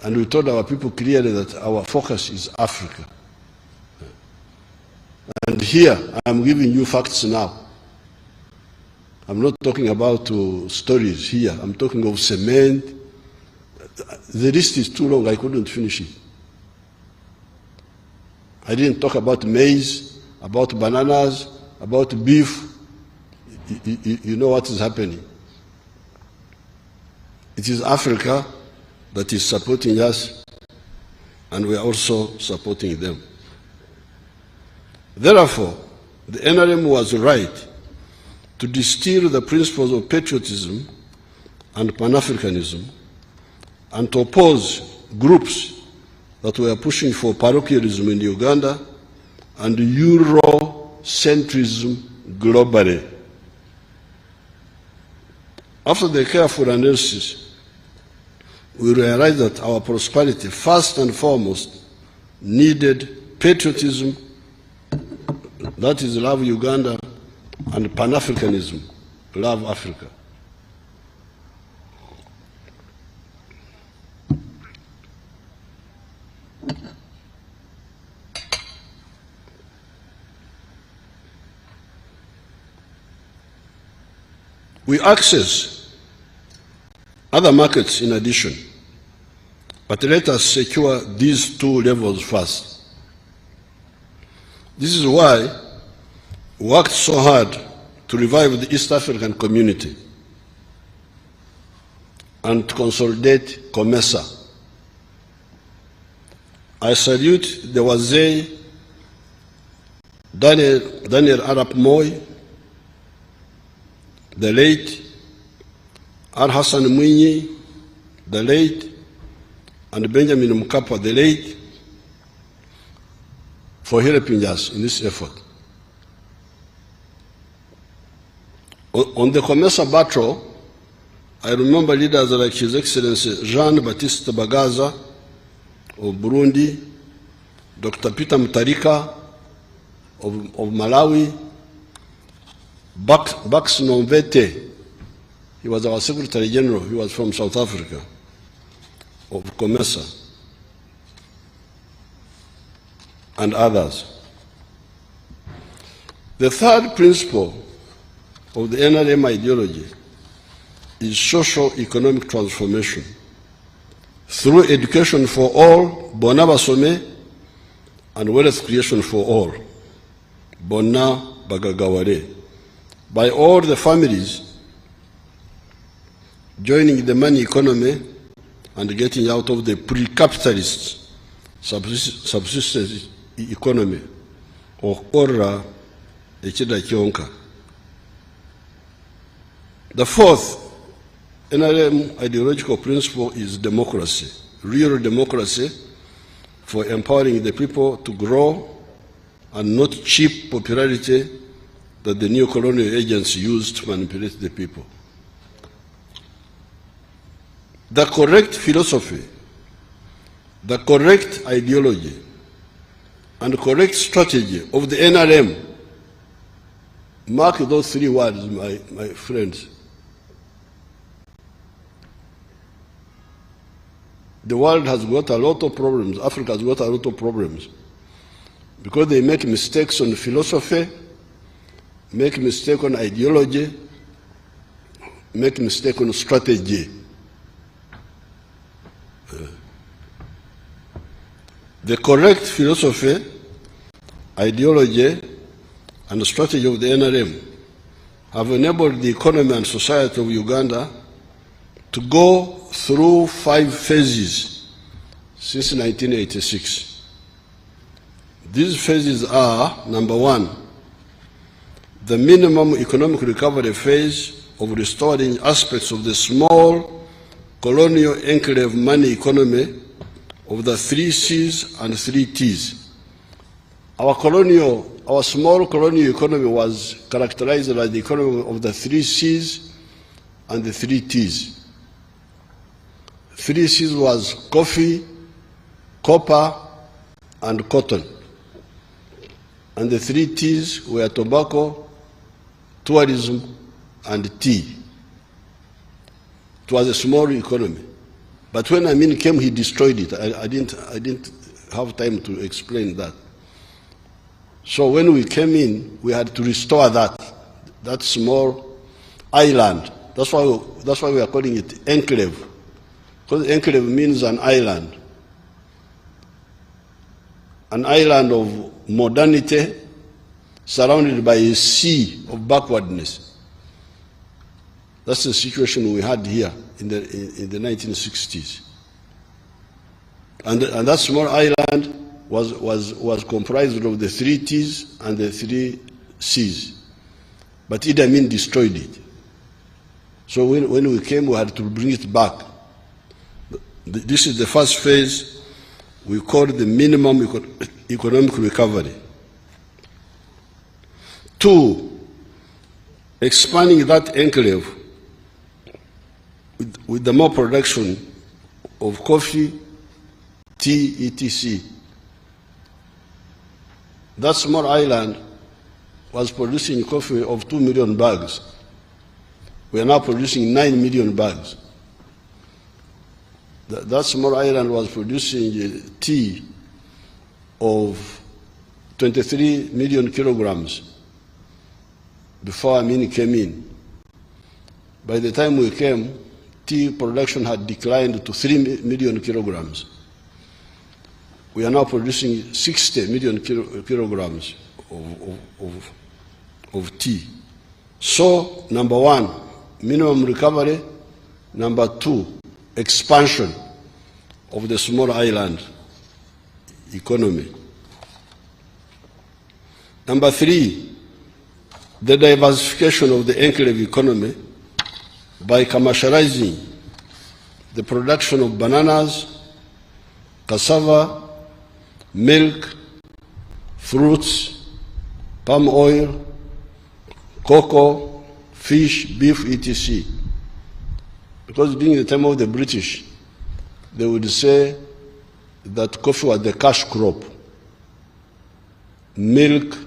And we told our people clearly that our focus is Africa. And here, I'm giving you facts now. I'm not talking about stories here. I'm talking of cement. The list is too long. I couldn't finish it. I didn't talk about maize, about bananas, about beef. You know what is happening. It is Africa that is supporting us, and we are also supporting them. Therefore, the NRM was right to distill the principles of patriotism and Pan-Africanism and to oppose groups that were pushing for parochialism in Uganda and Eurocentrism globally. After the careful analysis, we realized that our prosperity, first and foremost, needed patriotism, that is love Uganda, and Pan-Africanism, love Africa. We access other markets in addition, but let us secure these two levels first. This is why we worked so hard to revive the East African community and to consolidate COMESA. I salute the Wazee, Daniel Arap Moi, the late, Al-Hassan Mwinyi, the late, and Benjamin Mkapa, the late, for helping us in this effort. On the COMESA battle, I remember leaders like His Excellency Jean-Baptiste Bagaza of Burundi, Dr. Peter Mutarika of Malawi, Bax Nomvete, he was our Secretary General, he was from South Africa, of COMESA, and others. The third principle of the NRM ideology is social-economic transformation through education for all, Bona Basome, and wealth creation for all, Bona Bagagaware, by all the families joining the money economy and getting out of the pre-capitalist subsistence economy, or Ora Echida Kionka. The fourth NRM ideological principle is democracy, real democracy for empowering the people to grow and not cheap popularity that the new colonial agents use to manipulate the people. The correct philosophy, the correct ideology, and correct strategy of the NRM, mark those three words, my friends. The world has got a lot of problems, Africa has got a lot of problems, because they make mistakes on philosophy, make mistake on ideology, make mistake on strategy. The correct philosophy, ideology, and strategy of the NRM have enabled the economy and society of Uganda to go through 5 phases since 1986. These phases are, number 1, the minimum economic recovery phase of restoring aspects of the small colonial enclave money economy of the 3 C's and 3 T's. Our small colonial economy was characterized by the economy of the 3 C's and the 3 T's. 3 C's was coffee, copper, and cotton. And the 3 T's were tobacco, tourism, and tea. It was a small economy. But when Amin came, he destroyed it. I didn't have time to explain that. So when we came in, we had to restore that small island. That's why we are calling it enclave. Because enclave means an island. An island of modernity surrounded by a sea of backwardness. That's the situation we had here in the 1960s. And that small island was comprised of the 3 T's and the 3 C's. But Idi Amin destroyed it. So when we came, we had to bring it back. This is the first phase we call the minimum economic recovery. 2, expanding that enclave with the more production of coffee, tea, etc. That small island was producing coffee of 2 million bags. We are now producing 9 million bags. That small island was producing tea of 23 million kilograms before Amin came in. By the time we came, tea production had declined to 3 million kilograms. We are now producing 60 million kilograms of tea. So, number 1, minimum recovery. Number 2, expansion of the small island economy. Number 3, the diversification of the enclave economy by commercializing the production of bananas, cassava, milk, fruits, palm oil, cocoa, fish, beef, etc. Because during the time of the British, they would say that coffee was the cash crop. Milk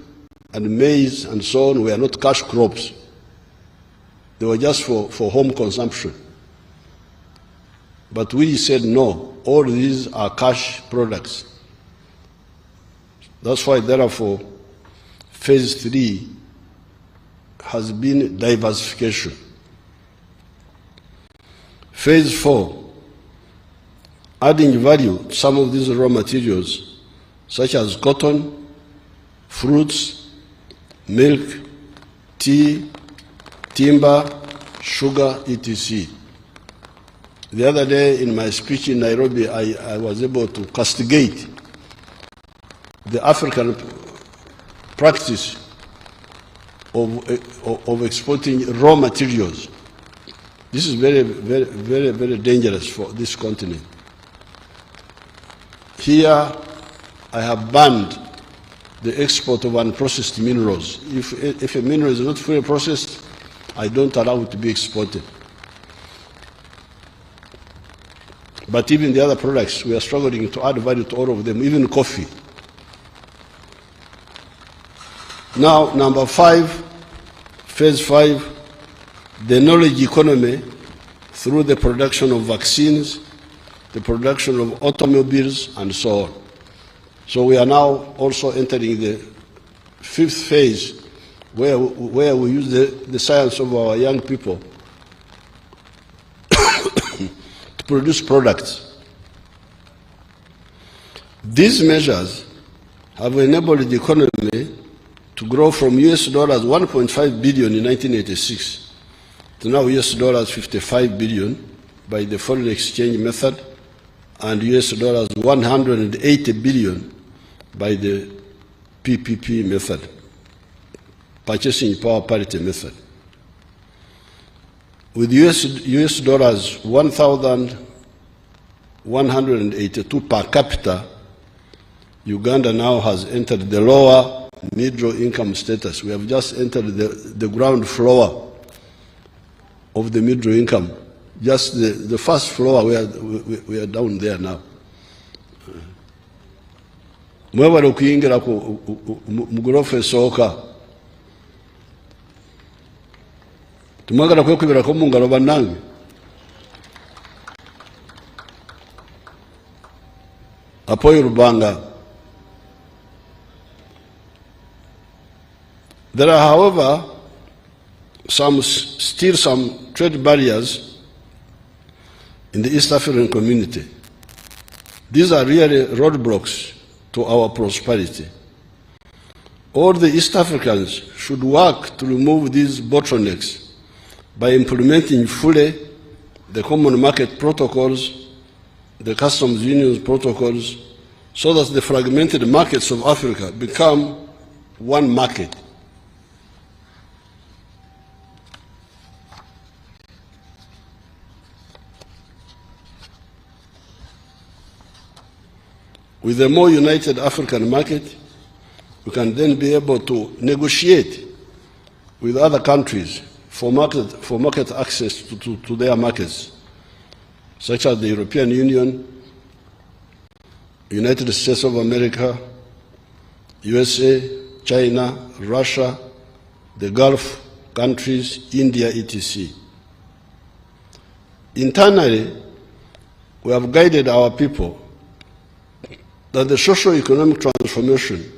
and maize and so on were not cash crops. They were just for home consumption. But we said no, all these are cash products. That's why, therefore, phase 3 has been diversification. Phase 4, adding value to some of these raw materials, such as cotton, fruits, milk, tea, timber, sugar, etc. The other day in my speech in Nairobi, I was able to castigate the African practice of exporting raw materials. This is very, very, very, very dangerous for this continent. Here, I have banned the export of unprocessed minerals. If a mineral is not fully processed, I don't allow it to be exported. But even the other products, we are struggling to add value to all of them, even coffee. Now, number 5, phase 5, the knowledge economy through the production of vaccines, the production of automobiles, and so on. So we are now also entering the 5th phase, where we use the science of our young people to produce products. These measures have enabled the economy to grow from US dollars 1.5 billion in 1986 to now US dollars 55 billion by the foreign exchange method and US dollars 180 billion by the PPP method, purchasing power parity method. With US dollars 1,182 per capita, Uganda now has entered the lower middle income status. We have just entered the ground floor of the middle income. Just the first floor, we are down there now. Mwebale okuyingira mu gorofa esooka. Tumwagala kwekubirako mu ngalo bannange. Apoyo Rubanga. There are, however, still some trade barriers in the East African community. These are really roadblocks to our prosperity. All the East Africans should work to remove these bottlenecks by implementing fully the common market protocols, the customs union protocols, so that the fragmented markets of Africa become one market. With a more united African market, we can then be able to negotiate with other countries for market access to their markets, such as the European Union, United States of America, USA, China, Russia, the Gulf countries, India, etc. Internally, we have guided our people that the socio-economic transformation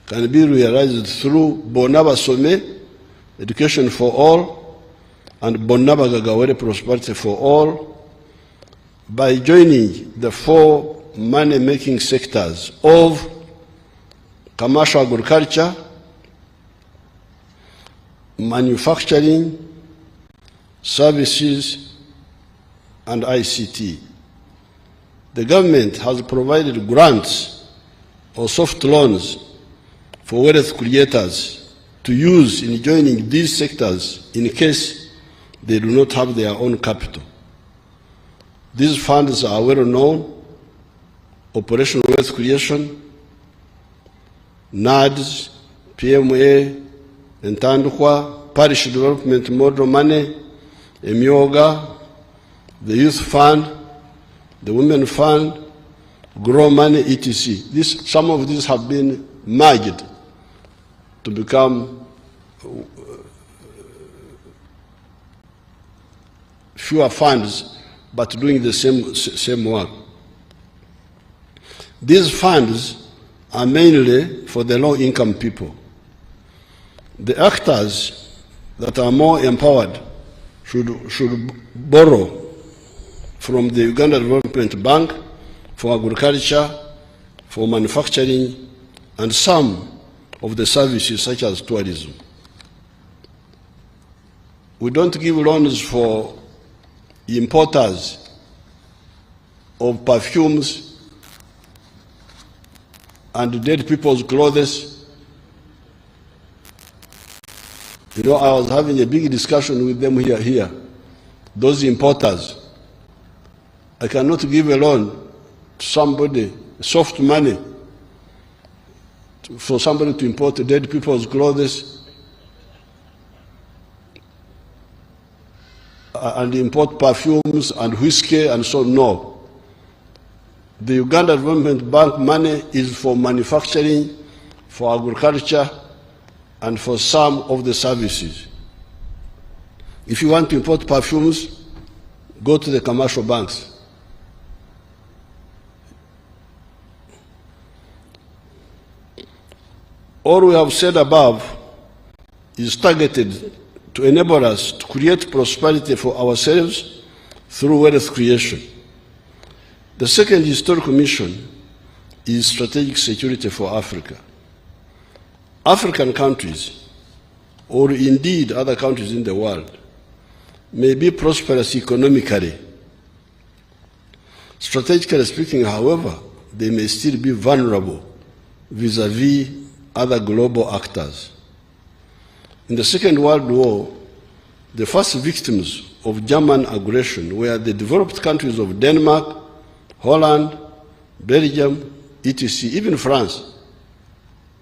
can be realized through Bonnaba Some, education for all, and Bonnaba Gagawere, prosperity for all, by joining the 4 money-making sectors of commercial agriculture, manufacturing, services, and ICT. The government has provided grants or soft loans for wealth creators to use in joining these sectors in case they do not have their own capital. These funds are well known: Operation Wealth Creation, NADS, PMA, Entandukwa, Parish Development Model Money, Emyoga, the Youth Fund, the Women Fund, Grow Money, etc. Some of these have been merged to become fewer funds, but doing the same work. These funds are mainly for the low-income people. The actors that are more empowered should borrow from the Uganda Development Bank for agriculture, for manufacturing, and some of the services such as tourism. We don't give loans for importers of perfumes and dead people's clothes. You know, I was having a big discussion with them here. Those importers. I cannot give a loan to somebody, soft money, for somebody to import dead people's clothes and import perfumes and whiskey and so on. No. The Uganda Development Bank money is for manufacturing, for agriculture, and for some of the services. If you want to import perfumes, go to the commercial banks. All we have said above is targeted to enable us to create prosperity for ourselves through wealth creation. The second historical mission is strategic security for Africa. African countries, or indeed other countries in the world, may be prosperous economically. Strategically speaking, however, they may still be vulnerable vis-à-vis other global actors. In the Second World War, the first victims of German aggression were the developed countries of Denmark, Holland, Belgium, etc. Even France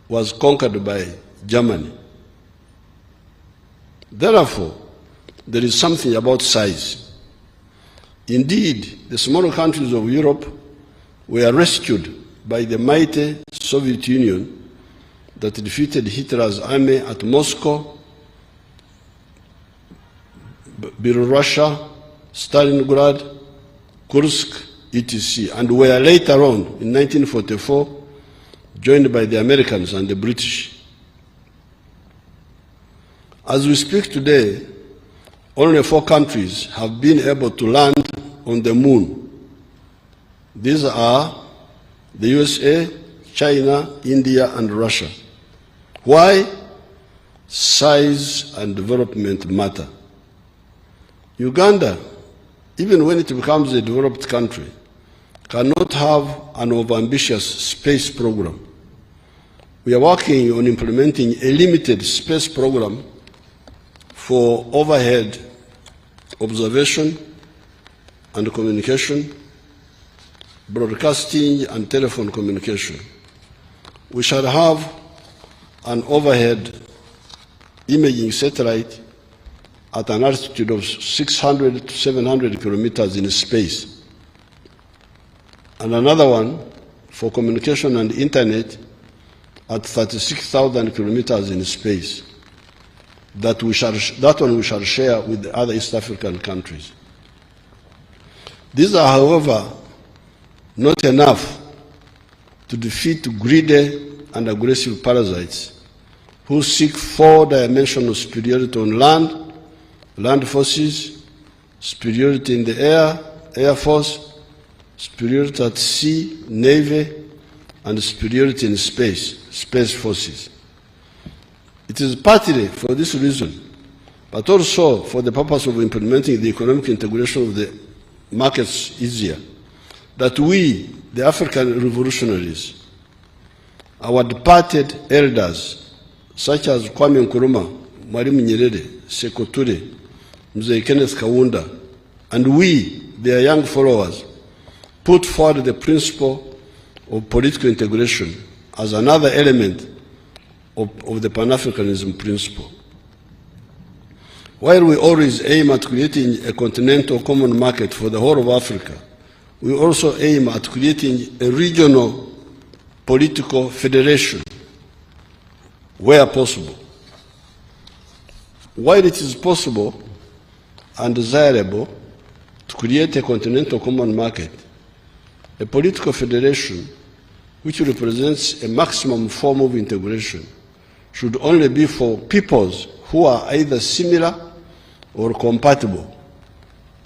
was conquered by Germany. Therefore, there is something about size. Indeed, the smaller countries of Europe were rescued by the mighty Soviet Union that defeated Hitler's army at Moscow, Belorussia, Stalingrad, Kursk, etc., and were later on, in 1944, joined by the Americans and the British. As we speak today, only 4 countries have been able to land on the moon. These are the USA, China, India, and Russia. Why? Size and development matter. Uganda, even when it becomes a developed country, cannot have an overambitious space program. We are working on implementing a limited space program for overhead observation and communication, broadcasting and telephone communication. We shall have an overhead imaging satellite at an altitude of 600 to 700 kilometers in space, and another one for communication and internet at 36,000 kilometers in space. That one we shall share with the other East African countries. These are, however, not enough to defeat greedy and aggressive parasites who seek 4-dimensional superiority on land, land forces, superiority in the air, air force, superiority at sea, navy, and superiority in space, space forces. It is partly for this reason, but also for the purpose of implementing the economic integration of the markets easier, that we, the African revolutionaries, our departed elders, such as Kwame Nkrumah, Mwalimu Nyerere, Sekou Toure, Mzee Kenneth Kaunda, and we, their young followers, put forward the principle of political integration as another element of the Pan-Africanism principle. While we always aim at creating a continental common market for the whole of Africa, we also aim at creating a regional political federation where possible. While it is possible and desirable to create a continental common market, a political federation which represents a maximum form of integration should only be for peoples who are either similar or compatible,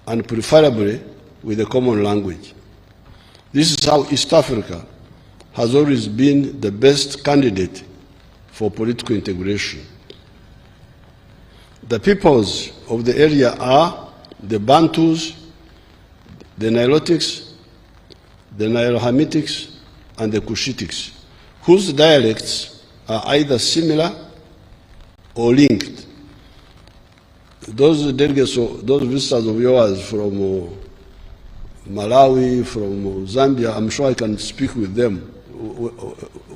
and preferably with a common language. This is how East Africa has always been the best candidate for political integration. The peoples of the area are the Bantus, the Nilotics, the Nilo-Hamitics, and the Cushitics, whose dialects are either similar or linked. Those delegates, those visitors of yours from Malawi, from Zambia, I'm sure I can speak with them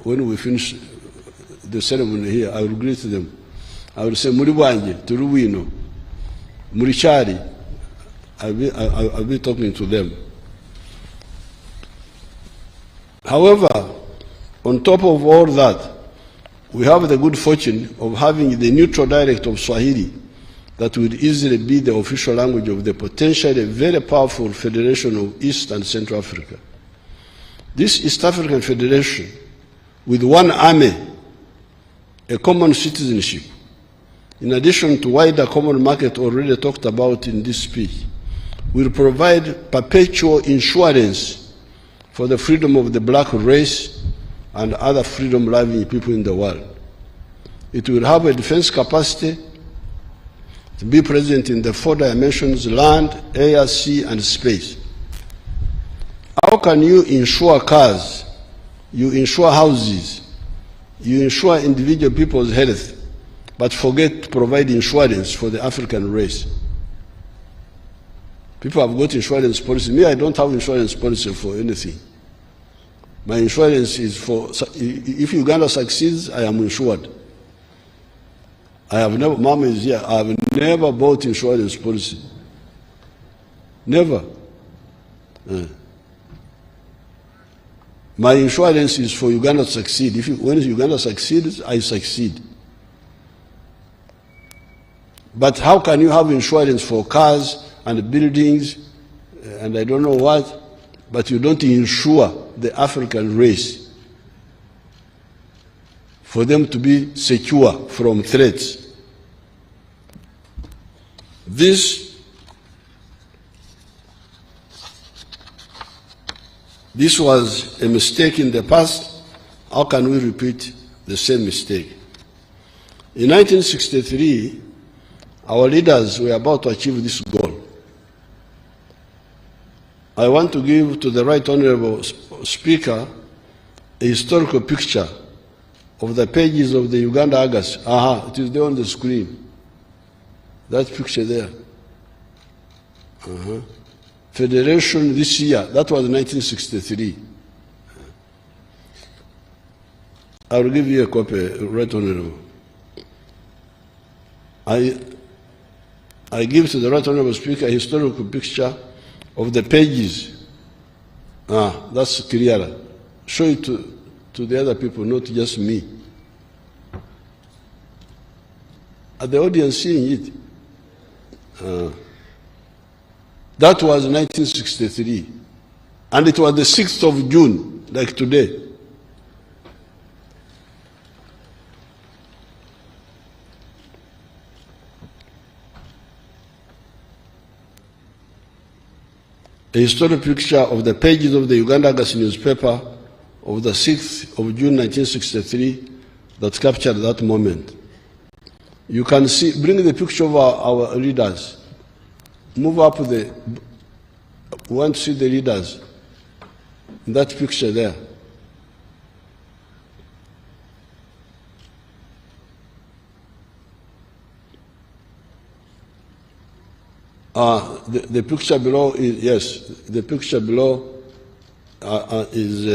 when we finish the ceremony here. I will greet them. I will say, Muri bwanje, turi wino, muri chari. I'll be talking to them. However, on top of all that, we have the good fortune of having the neutral dialect of Swahili that will easily be the official language of the potentially very powerful Federation of East and Central Africa. This East African Federation, with one army, a common citizenship, in addition to wider common market already talked about in this speech, will provide perpetual insurance for the freedom of the black race and other freedom-loving people in the world. It will have a defense capacity to be present in the 4 dimensions: land, air, sea, and space. How can you insure cars, you insure houses, you insure individual people's health, but forget to provide insurance for the African race? People have got insurance policy. Me, I don't have insurance policy for anything. My insurance is for, if Uganda succeeds, I am insured. I have never, Mama is here, I have never bought insurance policy. Never. My insurance is for Uganda to succeed. When Uganda succeeds, I succeed. But how can you have insurance for cars and buildings and I don't know what, but you don't insure the African race for them to be secure from threats? This was a mistake in the past. How can we repeat the same mistake? In 1963, our leaders were about to achieve this goal. I want to give to the Right Honorable Speaker a historical picture of the pages of the Uganda August. It is there on the screen. That picture there. Federation this year, that was 1963. I will give you a copy, Right Honorable. I give to the Right Honorable Speaker a historical picture of the pages. That's clearer. Show it to the other people, not just me. Are the audience seeing it? That was 1963. And it was the 6th of June, like today. A historic picture of the pages of the Uganda August newspaper of the 6th of June 1963 that captured that moment. You can see, bring the picture of our leaders. Move up we want to see the leaders in that picture there. The picture below is, yes, the picture below is,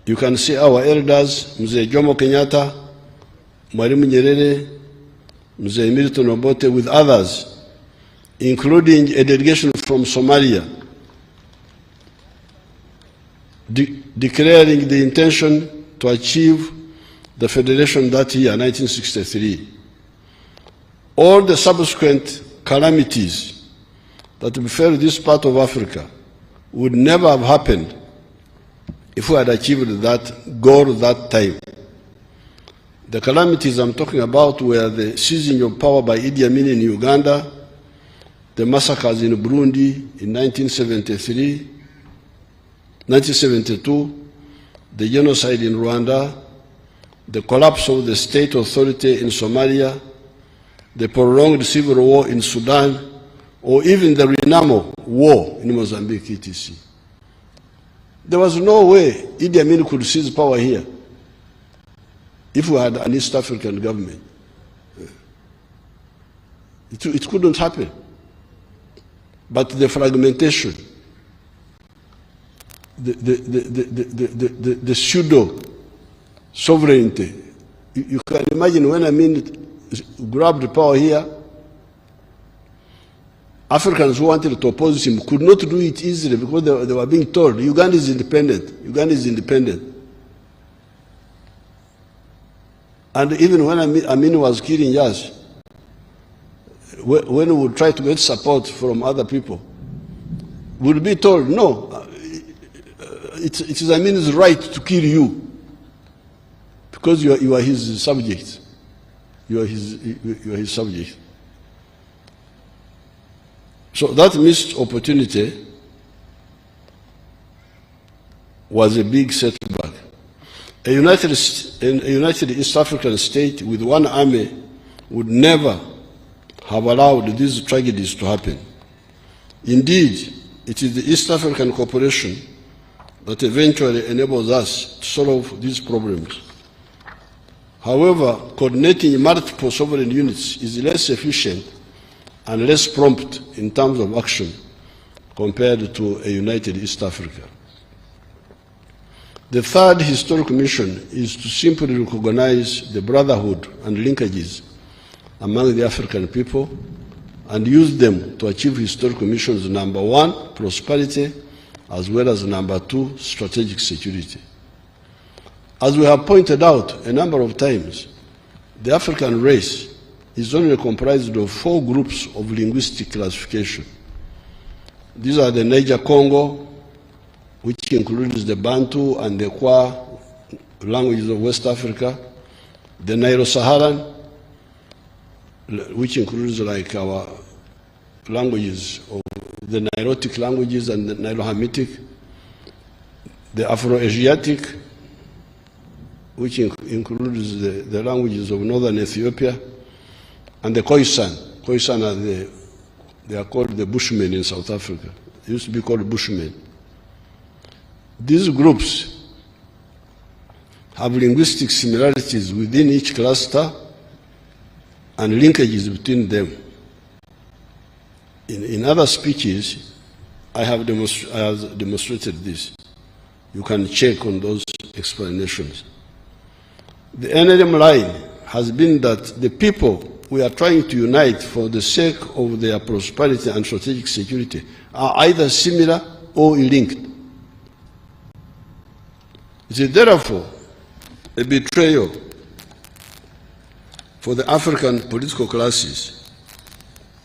you can see our elders, Mzee Jomo Kenyatta, Mwalimu Nyerere, Mzee Milton Obote, with others, including a delegation from Somalia, declaring the intention to achieve the federation that year, 1963. All the subsequent calamities that befell this part of Africa would never have happened if we had achieved that goal that time. The calamities I'm talking about were the seizing of power by Idi Amin in Uganda, the massacres in Burundi in 1972, the genocide in Rwanda, the collapse of the state authority in Somalia, the prolonged civil war in Sudan, or even the Renamo war in Mozambique, etc. There was no way Idi Amin could seize power here if we had an East African government. It couldn't happen. But the fragmentation, the pseudo sovereignty, you can imagine when Amin grabbed power here, Africans who wanted to oppose him could not do it easily because they were being told, Uganda is independent, Uganda is independent. And even when Amin was killing us, when we would try to get support from other people, we would be told, no, it is Amin's right to kill you because you are his subject. You are his subject. So that missed opportunity was a big setback. A united East African state with one army would never have allowed these tragedies to happen. Indeed, it is the East African cooperation that eventually enables us to solve these problems. However, coordinating multiple sovereign units is less efficient and less prompt in terms of action compared to a united East Africa. The third historical mission is to simply recognize the brotherhood and linkages among the African people and use them to achieve historical missions number 1, prosperity, as well as number 2, strategic security. As we have pointed out a number of times, the African race is only comprised of 4 groups of linguistic classification. These are the Niger-Congo, which includes the Bantu and the Kwa languages of West Africa, the Nilo-Saharan, which includes like our languages of the Nilotic languages and the Nilo-Hamitic, the Afro-Asiatic, which includes the languages of northern Ethiopia, and the Khoisan. Khoisan they are called the Bushmen in South Africa. They used to be called Bushmen. These groups have linguistic similarities within each cluster and linkages between them. In other speeches, I have demonstrated this. You can check on those explanations. The NLM line has been that the people we are trying to unite for the sake of their prosperity and strategic security are either similar or linked. It is therefore a betrayal for the African political classes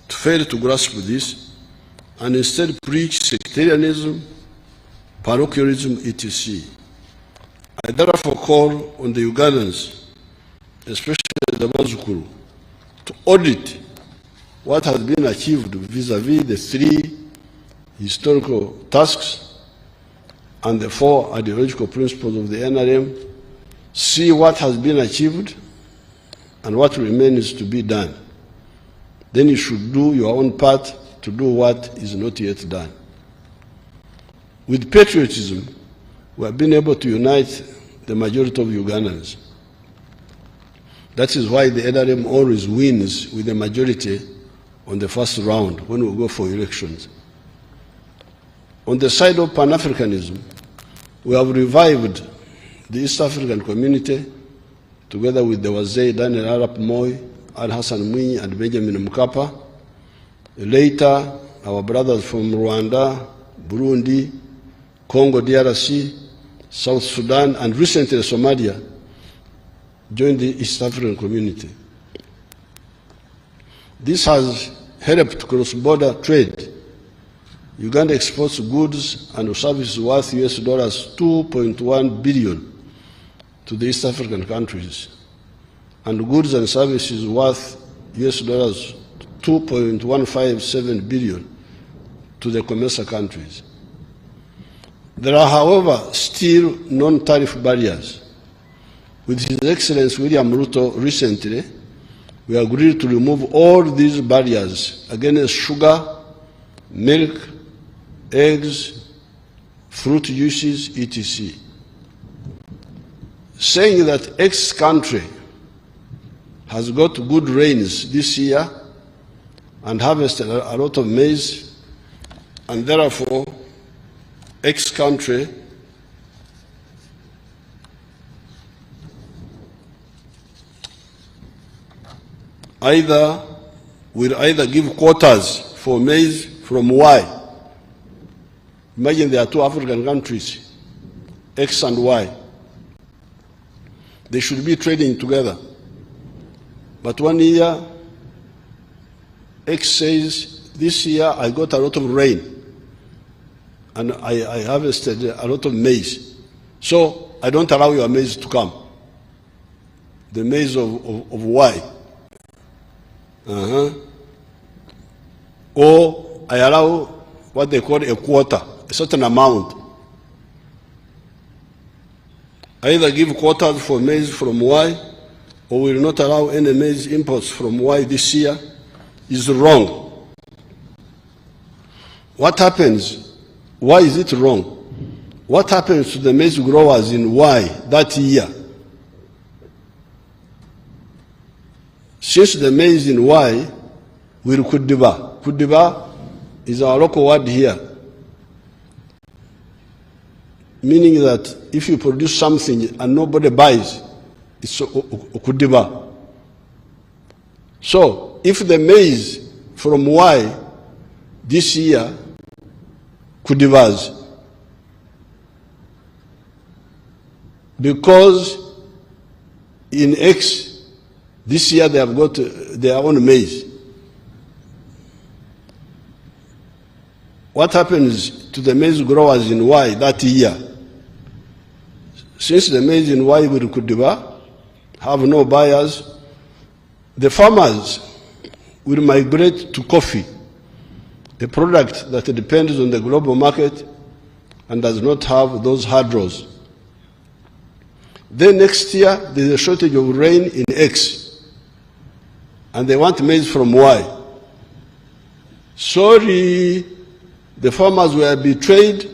to fail to grasp this and instead preach sectarianism, parochialism, etc. I therefore call on the Ugandans, especially the Mazukuru, to audit what has been achieved vis-à-vis the 3 historical tasks and the 4 ideological principles of the NRM, see what has been achieved and what remains to be done. Then you should do your own part to do what is not yet done. With patriotism, we have been able to unite the majority of Ugandans. That is why the NRM always wins with the majority on the first round when we go for elections. On the side of Pan-Africanism, we have revived the East African community together with the Wazee Daniel Arap Moi, Al Hassan Mwinyi, and Benjamin Mkapa. Later, our brothers from Rwanda, Burundi, Congo DRC, South Sudan, and recently Somalia joined the East African community. This has helped cross-border trade. Uganda exports goods and services worth US dollars 2.1 billion to the East African countries, and goods and services worth US dollars 2.157 billion to the COMESA countries. There are, however, still non-tariff barriers. With His Excellency William Ruto recently, we agreed to remove all these barriers against sugar, milk, eggs, fruit juices, etc. Saying that X country has got good rains this year and harvested a lot of maize, and therefore X country will either give quotas for maize from Y. Imagine there are 2 African countries, X and Y. They should be trading together. But one year, X says, this year I got a lot of rain and I harvested a lot of maize. So I don't allow your maize to come. The maize of Y. Or I allow what they call a quota, a certain amount. either give quotas for maize from Y or will not allow any maize imports from Y this year is wrong. What happens? Why is it wrong? What happens to the maize growers in Y that year? Since the maize in Y will kudiba. Kudiba is our local word here, meaning that if you produce something and nobody buys, it's kudiba. So if the maize from Y this year kudibas, because in X this year they have got their own maize, what happens to the maize growers in Y that year? Since the maize in Y will kudiba, have no buyers, the farmers will migrate to coffee, a product that depends on the global market and does not have those hurdles. Then next year, there is a shortage of rain in X, and they want maize from Y. Sorry, the farmers were betrayed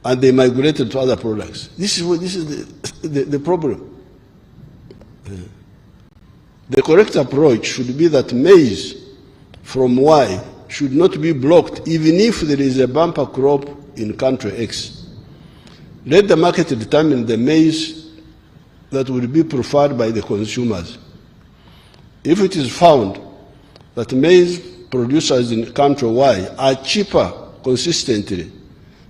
and they migrated to other products. This is the problem. The correct approach should be that maize from Y should not be blocked even if there is a bumper crop in country X. Let the market determine the maize that will be preferred by the consumers. If it is found that maize producers in country Y are cheaper consistently,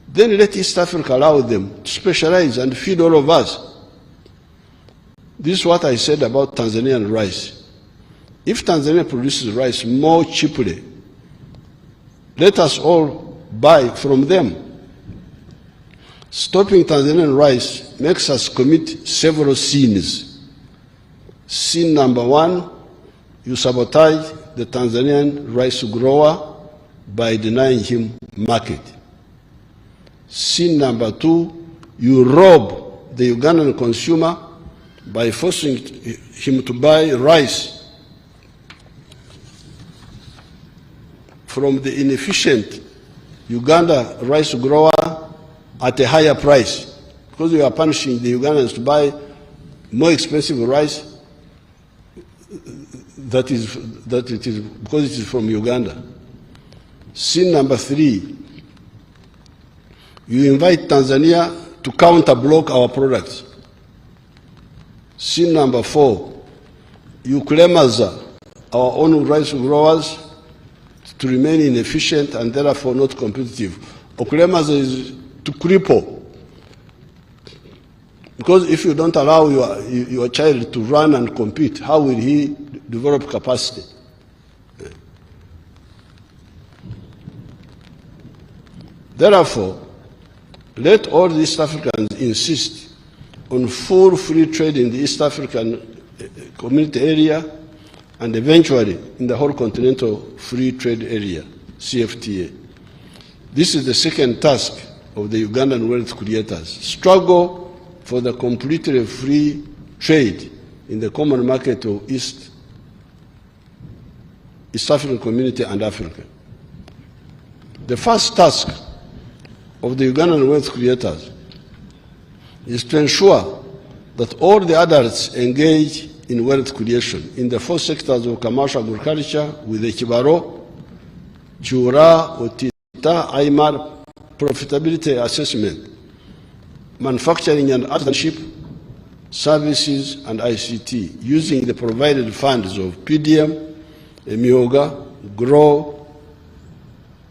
then let East Africa allow them to specialize and feed all of us. This is what I said about Tanzanian rice. If Tanzania produces rice more cheaply, let us all buy from them. Stopping Tanzanian rice makes us commit several sins. Sin number one, you sabotage the Tanzanian rice grower by denying him market. Sin number two, you rob the Ugandan consumer by forcing him to buy rice from the inefficient Uganda rice grower at a higher price, because you are punishing the Ugandans to buy more expensive rice that it is because it is from Uganda. Sin number three, you invite Tanzania to counter-block our products. Sin number four, you claim as our own rice growers to remain inefficient and therefore not competitive. Okulemaza is to cripple. Because if you don't allow your child to run and compete, how will he develop capacity? Therefore, let all the East Africans insist on full free trade in the East African Community area and eventually in the whole continental free trade area, CFTA. This is the second task of the Ugandan wealth creators. Struggle for the completely free trade in the common market of East African Community and Africa. The first task of the Ugandan wealth creators is to ensure that all the adults engage in wealth creation in the four sectors of commercial agriculture with the Kibaro, Chura, Otita, Aymar profitability assessment, manufacturing and artisanship, services and ICT, using the provided funds of PDM, Emioga, GROW,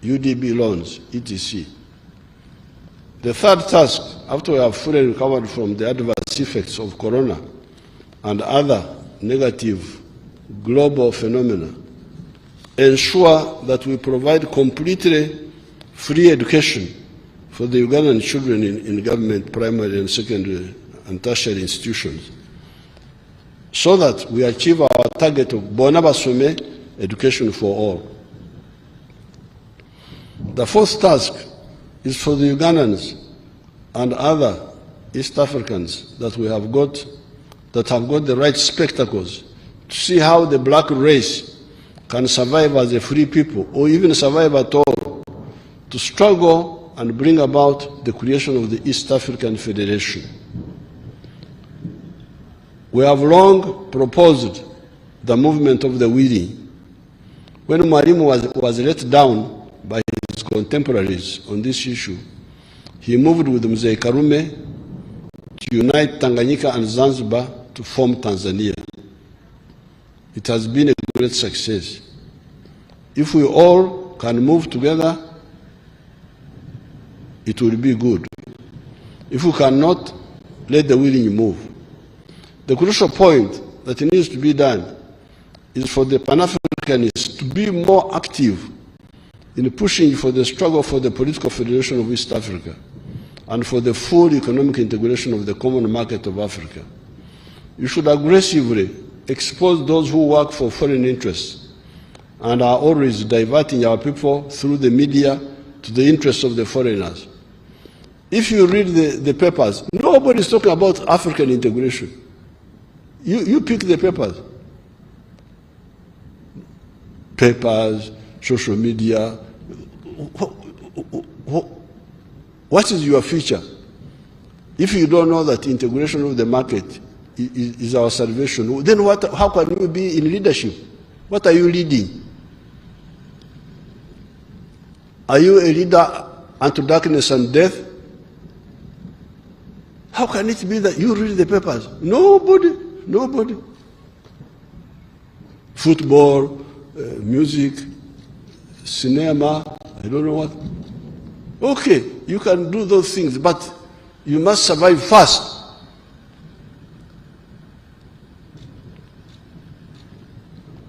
UDB loans, etc. The third task, after we have fully recovered from the adverse effects of corona and other negative global phenomena, ensure that we provide completely free education for the Ugandan children in government primary and secondary and tertiary institutions, so that we achieve our target of Bona Basome, education for all. The fourth task is for the Ugandans and other East Africans that we have got, that have got the right spectacles to see how the black race can survive as a free people, or even survive at all, to struggle and bring about the creation of the East African Federation. We have long proposed the movement of the Yoweri. When Mwalimu was let down by his contemporaries on this issue, he moved with Mzee Karume to unite Tanganyika and Zanzibar to form Tanzania. It has been a great success. If we all can move together, it will be good. If we cannot, let the willing move. The crucial point that needs to be done is for the Pan-Africanists to be more active in pushing for the struggle for the political federation of East Africa and for the full economic integration of the common market of Africa. You should aggressively expose those who work for foreign interests and are always diverting our people through the media to the interests of the foreigners. If you read the papers, nobody is talking about African integration. You pick the papers. Papers, social media. What is your future? If you don't know that integration of the market is our salvation, then how can you be in leadership? What are you leading? Are you a leader unto darkness and death? How can it be that you read the papers? Nobody. Football, music, cinema, I don't know what. Okay, you can do those things, but you must survive fast.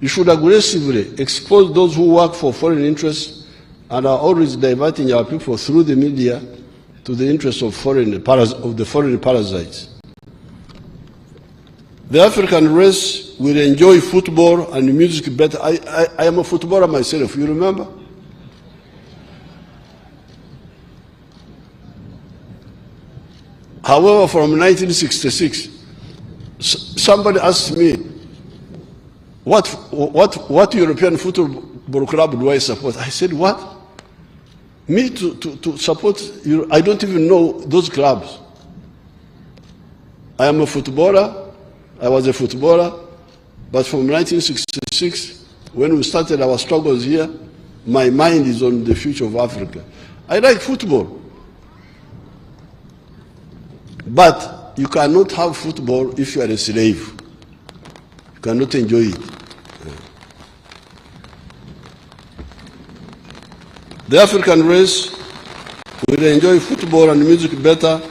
You should aggressively expose those who work for foreign interests and are always diverting our people through the media to the interests of the foreign parasites. The African race will enjoy football and music better. I am a footballer myself, you remember? However, from 1966, somebody asked me, what European football club do I support? I said, what? Me to support, I don't even know those clubs. I am a footballer, I was a footballer, but from 1966, when we started our struggles here, my mind is on the future of Africa. I like football. But you cannot have football if you are a slave. You cannot enjoy it. The African race will enjoy football and music better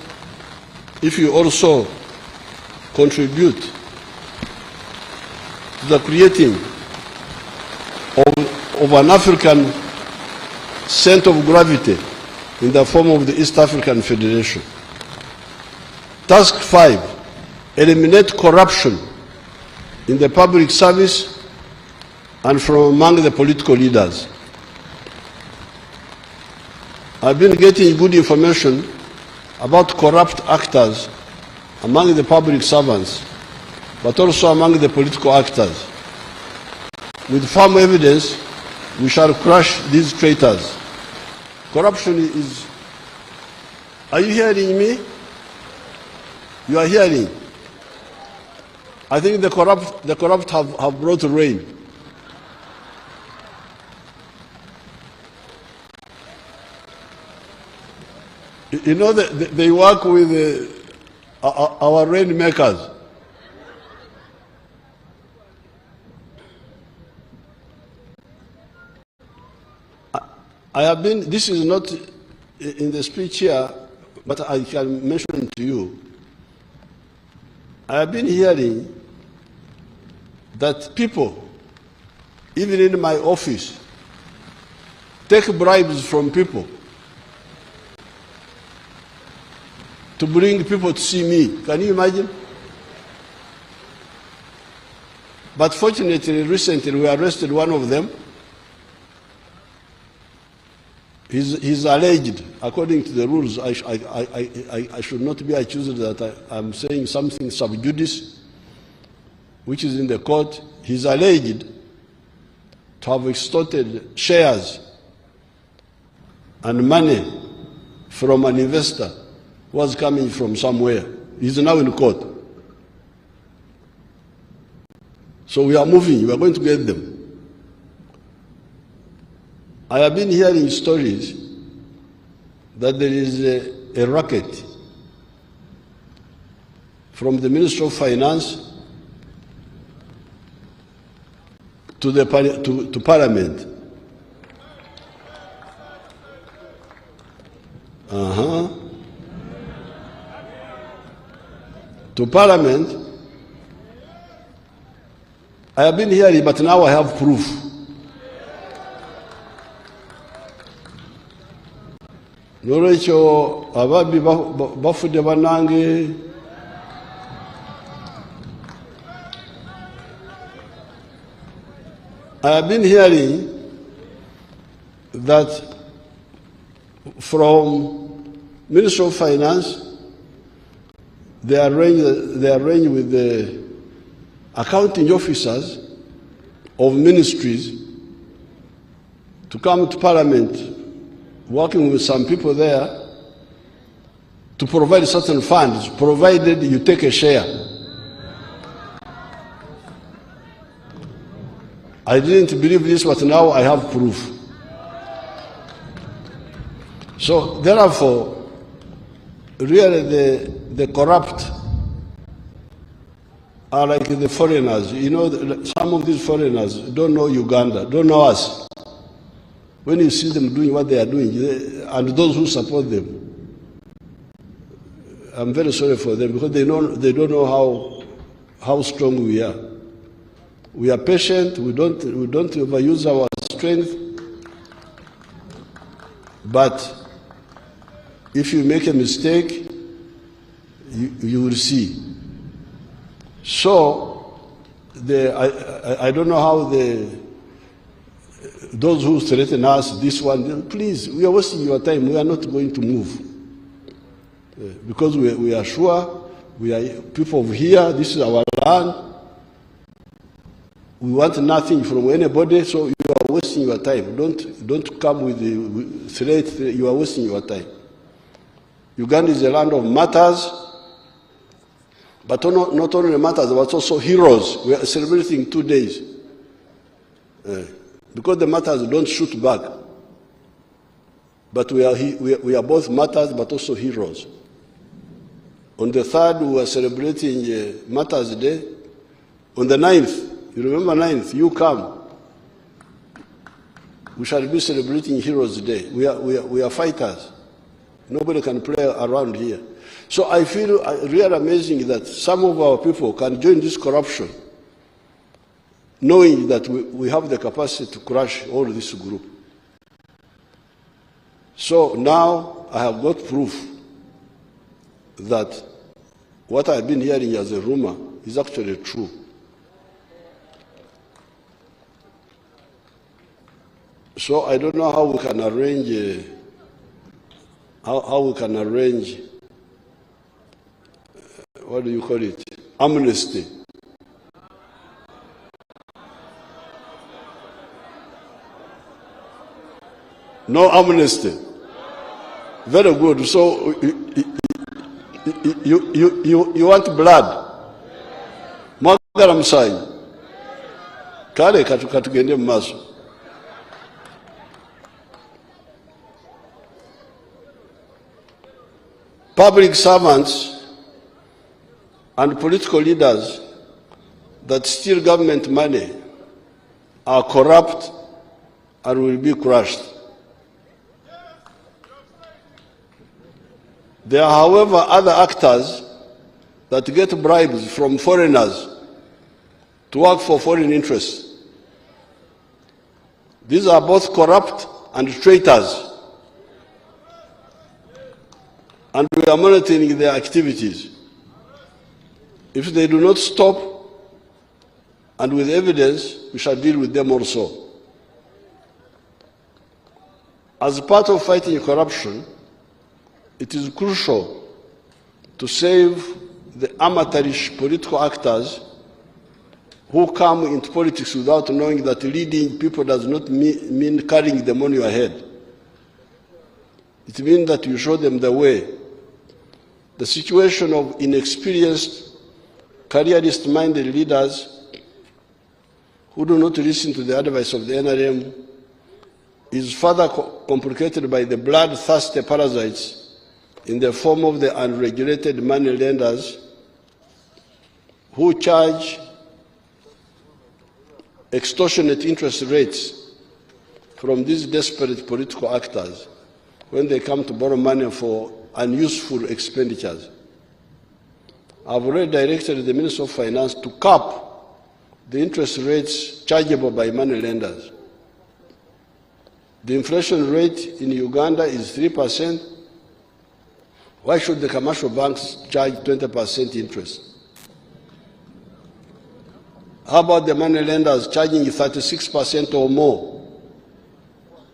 if you also contribute to the creating of an African center of gravity in the form of the East African Federation. Task 5, eliminate corruption in the public service and from among the political leaders. I've been getting good information about corrupt actors among the public servants, but also among the political actors. With firm evidence, we shall crush these traitors. Corruption is... Are you hearing me? You are hearing. I think the corrupt have brought rain. You know, they work with our rainmakers. I have been, this is not in the speech here, but I can mention to you. I have been hearing that people, even in my office, take bribes from people to bring people to see me. Can you imagine? But fortunately, recently we arrested one of them. He's alleged, according to the rules, I should not be accused that I'm saying something sub judice, which is in the court. He's alleged to have extorted shares and money from an investor who was coming from somewhere. He's now in court. So we are moving, we are going to get them. I have been hearing stories that there is a racket from the Minister of Finance to Parliament. To Parliament. I have been hearing, but now I have proof. Norecho ababi bafude banange I have been hearing that from Ministry of Finance they arrange with the accounting officers of ministries to come to Parliament, working with some people there to provide certain funds, provided you take a share. I didn't believe this, but now I have proof. So therefore, really the corrupt are like the foreigners. You know, some of these foreigners don't know Uganda, don't know us. When you see them doing what they are doing, and those who support them, I'm very sorry for them, because they don't know how strong we are. We are patient. We don't overuse our strength. But if you make a mistake, you will see. So I don't know how those who threaten us, this one, please, we are wasting your time. We are not going to move. Because we are sure, we are people of here, this is our land. We want nothing from anybody, so you are wasting your time. Don't come with the threat, you are wasting your time. Uganda is a land of martyrs, but not only martyrs, but also heroes. We are celebrating 2 days. Because the martyrs don't shoot back. But we are both martyrs, but also heroes. On the 3rd, we are celebrating Martyrs' Day. On the 9th, you remember 9th, you come. We shall be celebrating Heroes' Day. We are fighters. Nobody can play around here. So I feel really amazing that some of our people can join this corruption, knowing that we have the capacity to crush all this group. So now I have got proof that what I've been hearing as a rumor is actually true. So I don't know how we can arrange, what do you call it, amnesty. No amnesty. Very good. So you want blood? Mwagala musanyi. Kale katugende mu maaso. Public servants and political leaders that steal government money are corrupt and will be crushed. There are, however, other actors that get bribes from foreigners to work for foreign interests. These are both corrupt and traitors, and we are monitoring their activities. If they do not stop, and with evidence, we shall deal with them also. As part of fighting corruption, it is crucial to save the amateurish political actors who come into politics without knowing that leading people does not mean carrying them on your head. It means that you show them the way. The situation of inexperienced, careerist-minded leaders who do not listen to the advice of the NRM is further complicated by the bloodthirsty parasites in the form of the unregulated money lenders who charge extortionate interest rates from these desperate political actors when they come to borrow money for unuseful expenditures. I've already directed the Minister of Finance to cap the interest rates chargeable by money lenders. The inflation rate in Uganda is 3%. Why should the commercial banks charge 20% interest? How about the money lenders charging 36% or more?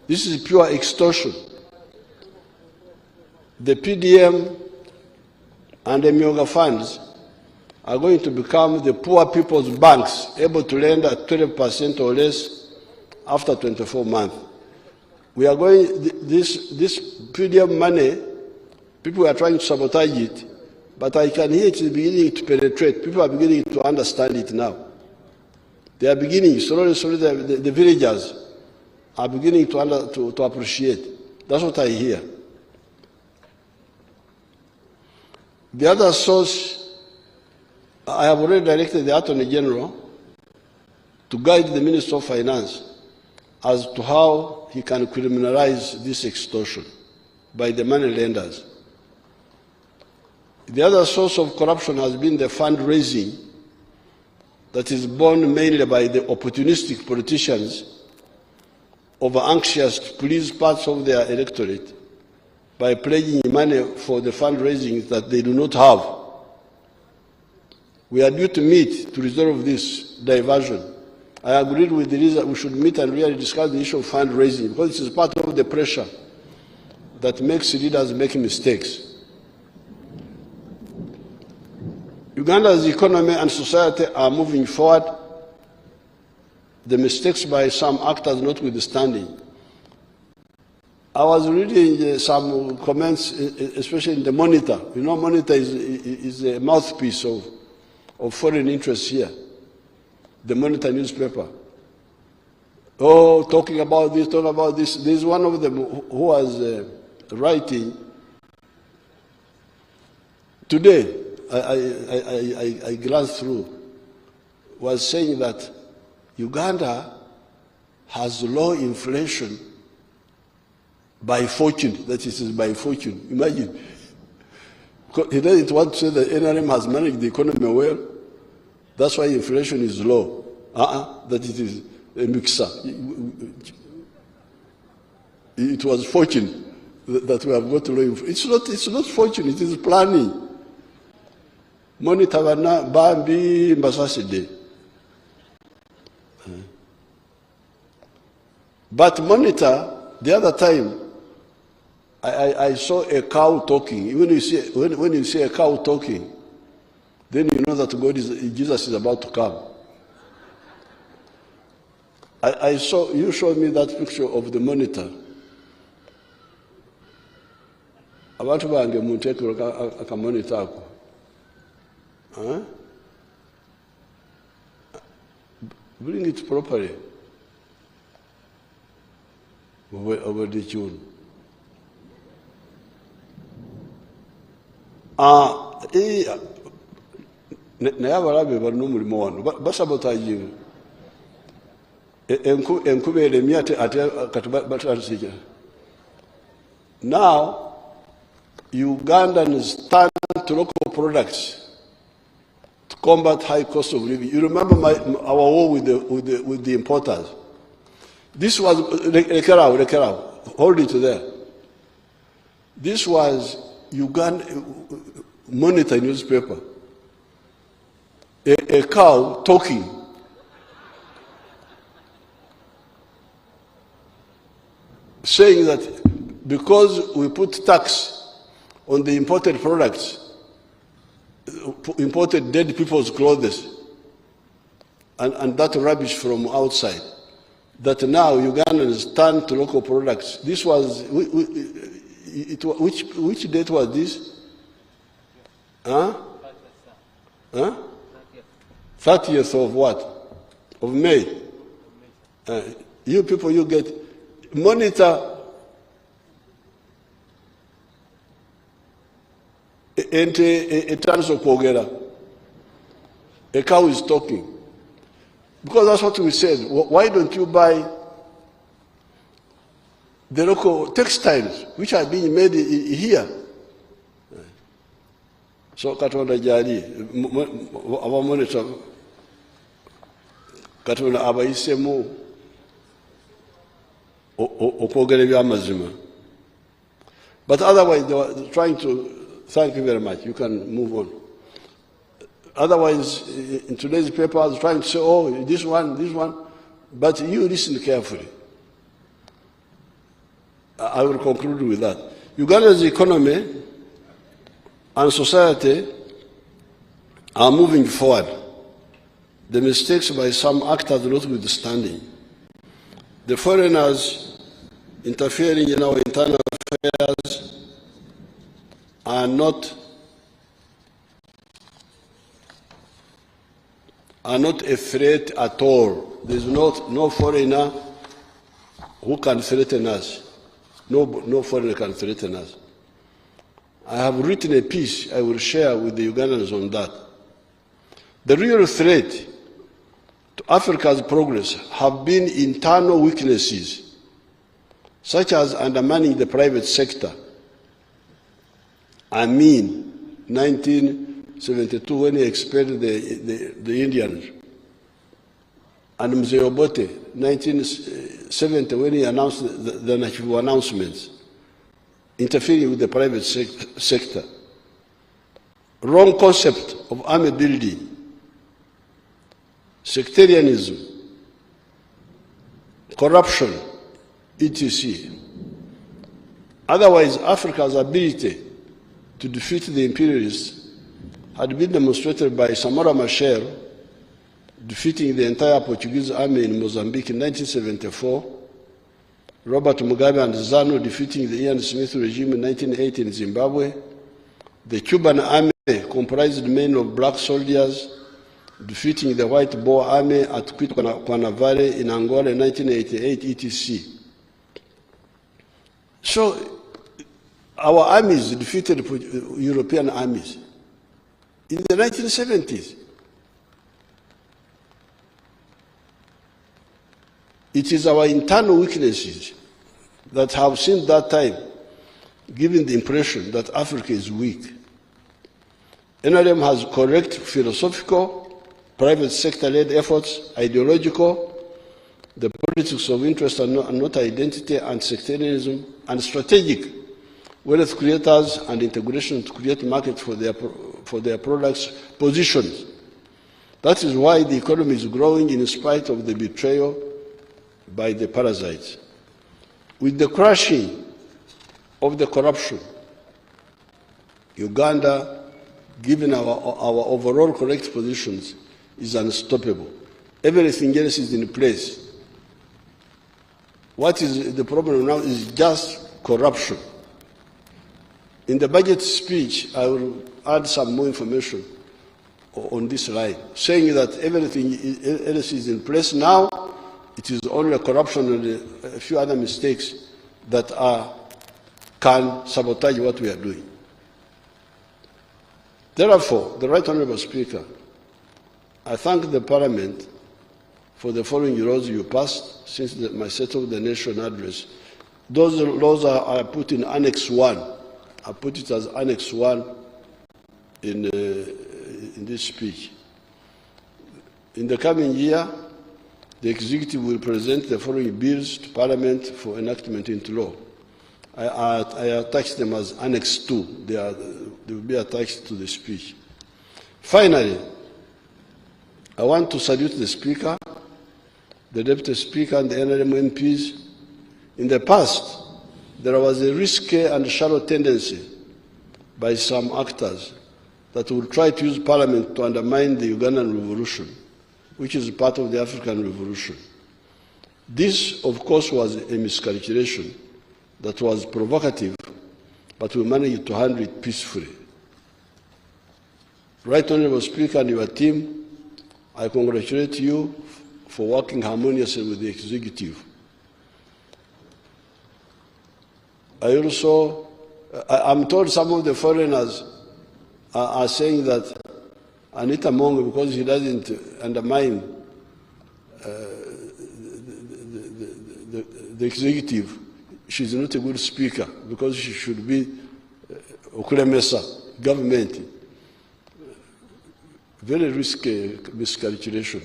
This is pure extortion. The PDM and the Myoga funds are going to become the poor people's banks, able to lend at 12% or less after 24 months. We are going, this PDM money, people are trying to sabotage it, but I can hear it is beginning to penetrate. People are beginning to understand it now. They are beginning, slowly, the villagers are beginning to appreciate. That's what I hear. The other source, I have already directed the Attorney General to guide the Minister of Finance as to how he can criminalize this extortion by the money lenders. The other source of corruption has been the fundraising that is borne mainly by the opportunistic politicians over-anxious to please parts of their electorate by pledging money for the fundraising that they do not have. We are due to meet to resolve this diversion. I agreed with the reason we should meet and really discuss the issue of fundraising, because this is part of the pressure that makes leaders make mistakes. Uganda's economy and society are moving forward, the mistakes by some actors notwithstanding. I was reading some comments, especially in the Monitor. You know, Monitor is a mouthpiece of foreign interests here, the Monitor newspaper. Oh, talking about this, talking about this. There's one of them who was writing today. I glanced through, was saying that Uganda has low inflation by fortune. That is by fortune. Imagine. He doesn't want to say that NRM has managed the economy well. That's why inflation is low. That it is a mixer. It was fortune that we have got low inflation. It's not fortune, it is planning. Monitor Bambi Mbasaside. But Monitor, the other time, I saw a cow talking. When you see a cow talking, then you know that Jesus is about to come. You showed me that picture of the Monitor. Abantu bange muntekero akamonitor ako. Bring it properly over the tune. Naye abalabe balina omulimo wano basabotaginga enkuba eremye ate kati batandika. Now Ugandans turn to local products to combat high cost of living. You remember our war with the importers. This was hold it there. This was Uganda Monitor newspaper. A cow talking. Saying that because we put tax on the imported products, imported dead people's clothes, and that rubbish from outside, that now Ugandans turn to local products. This was, which date was this? Huh? 30th of what? Of May. You people, you get, monitor ente etandise okwogera. A cow is talking. Because that's what we said. Why don't you buy the local textiles which are being made here? So Katonda jali abamonitor Katonda abayisemu okwogera ebyamazima. But otherwise they were trying to. Thank you very much. You can move on. Otherwise, in today's paper, I was trying to say, oh, this one. But you listen carefully. I will conclude with that. Uganda's economy and society are moving forward. The mistakes by some actors notwithstanding. The foreigners interfering in our internal affairs are not a threat at all. There is no foreigner who can threaten us. No foreigner can threaten us. I have written a piece I will share with the Ugandans on that. The real threat to Africa's progress have been internal weaknesses, such as undermining the private sector. I mean, 1972 when he expelled the Indians, and Museveni, 1970 when he announced the Nachivu announcements, interfering with the private sector. Wrong concept of army building, sectarianism, corruption, etc. Otherwise, Africa's ability to defeat the imperialists had been demonstrated by Samora Machel defeating the entire Portuguese army in Mozambique in 1974, Robert Mugabe and ZANU defeating the Ian Smith regime in 1980 in Zimbabwe, the Cuban army comprised mainly of black soldiers defeating the White Boer army at Cuanavale in Angola in 1988, etc. So, our armies defeated European armies in the 1970s. It is our internal weaknesses that have since that time given the impression that Africa is weak. NRM has correct philosophical, private sector-led efforts, ideological, the politics of interest and not identity, and sectarianism, and strategic wealth creators and integration to create markets for their products positions. That is why the economy is growing in spite of the betrayal by the parasites. With the crushing of the corruption, Uganda, given our overall correct positions, is unstoppable. Everything else is in place. What is the problem now is just corruption. In the budget speech, I will add some more information on this line, saying that everything else is in place now. It is only corruption and a few other mistakes that can sabotage what we are doing. Therefore, the Right Honourable Speaker, I thank the Parliament for the following laws you passed since my State of the Nation address. Those laws are put in Annex 1. I put it as Annex 1 in this speech. In the coming year, the Executive will present the following bills to Parliament for enactment into law. I attached them as Annex 2. They will be attached to the speech. Finally, I want to salute the Speaker, the Deputy Speaker, and the NRM MPs. In the past, there was a risky and shallow tendency by some actors that would try to use Parliament to undermine the Ugandan revolution, which is part of the African revolution. This, of course, was a miscalculation that was provocative, but we managed to handle it peacefully. Right Honourable Speaker and your team, I congratulate you for working harmoniously with the executive. I'm told some of the foreigners are saying that Anita Mongo, because he doesn't undermine the executive, she's not a good speaker, because she should be Okulemesa, government. Very risky miscalculation.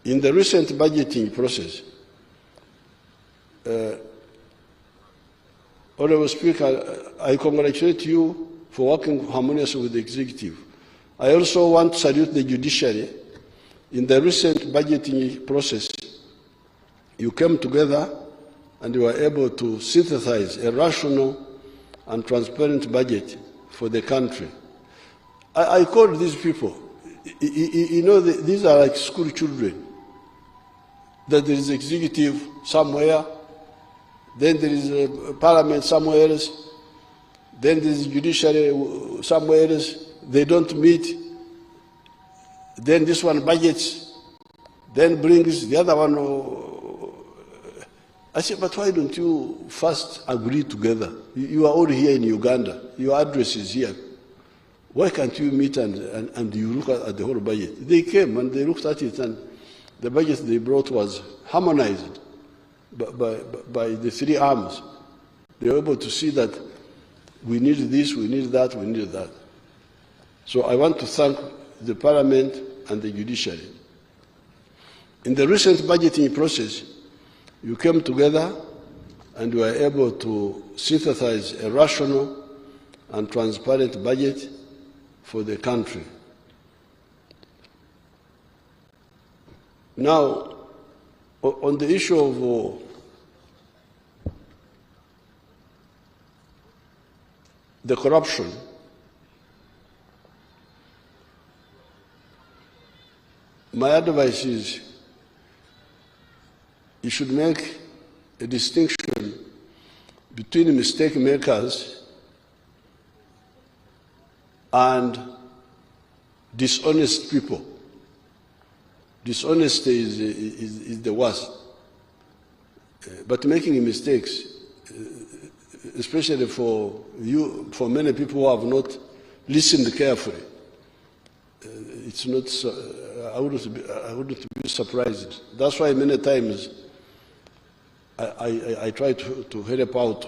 In the recent budgeting process, Honourable Speaker, I congratulate you for working harmoniously with the executive. I also want to salute the judiciary. In the recent budgeting process, you came together and you were able to synthesize a rational and transparent budget for the country. I called these people. You know, these are like school children. That there is executive somewhere, then there is a parliament somewhere else, then there is judiciary somewhere else. They don't meet. Then this one budgets, then brings the other one. I said, but why don't you first agree together? You are all here in Uganda. Your address is here. Why can't you meet and you look at the whole budget? They came and they looked at it, and the budget they brought was harmonized by the three arms. They were able to see that we need this, we need that, we need that. So I want to thank the Parliament and the judiciary. In the recent budgeting process, you came together and were able to synthesize a rational and transparent budget for the country. Now, on the issue of the corruption, my advice is you should make a distinction between mistake makers and dishonest people. Dishonesty is the worst. But making mistakes, especially for many people who have not listened carefully, it's not. I wouldn't be surprised. That's why many times I try to help out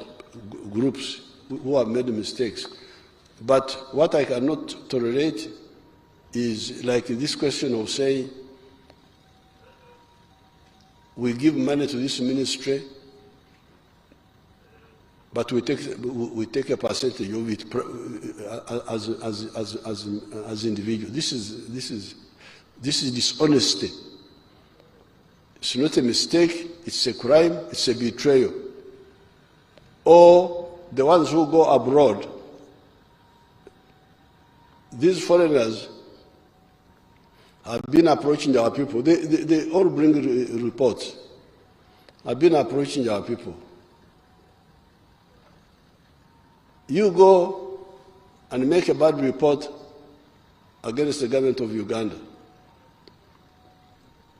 groups who have made mistakes. But what I cannot tolerate is like this question of saying, we give money to this ministry, but we take a percentage of it as individuals. This is dishonesty. It's not a mistake, it's a crime, it's a betrayal. Or the ones who go abroad, these foreigners have been approaching our people. They all bring reports. I've been approaching our people. You go and make a bad report against the government of Uganda,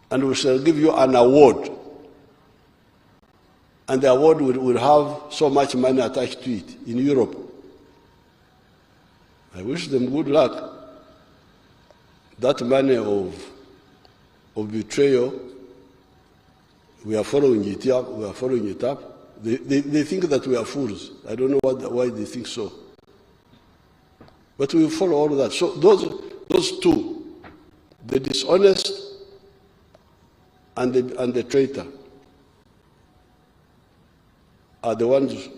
and we shall give you an award. And the award will have so much money attached to it in Europe. I wish them good luck. That money of betrayal, we are following it up. We are following it up. They think that we are fools. I don't know why they think so. But we follow all of that. So those two, the dishonest and the traitor, are the ones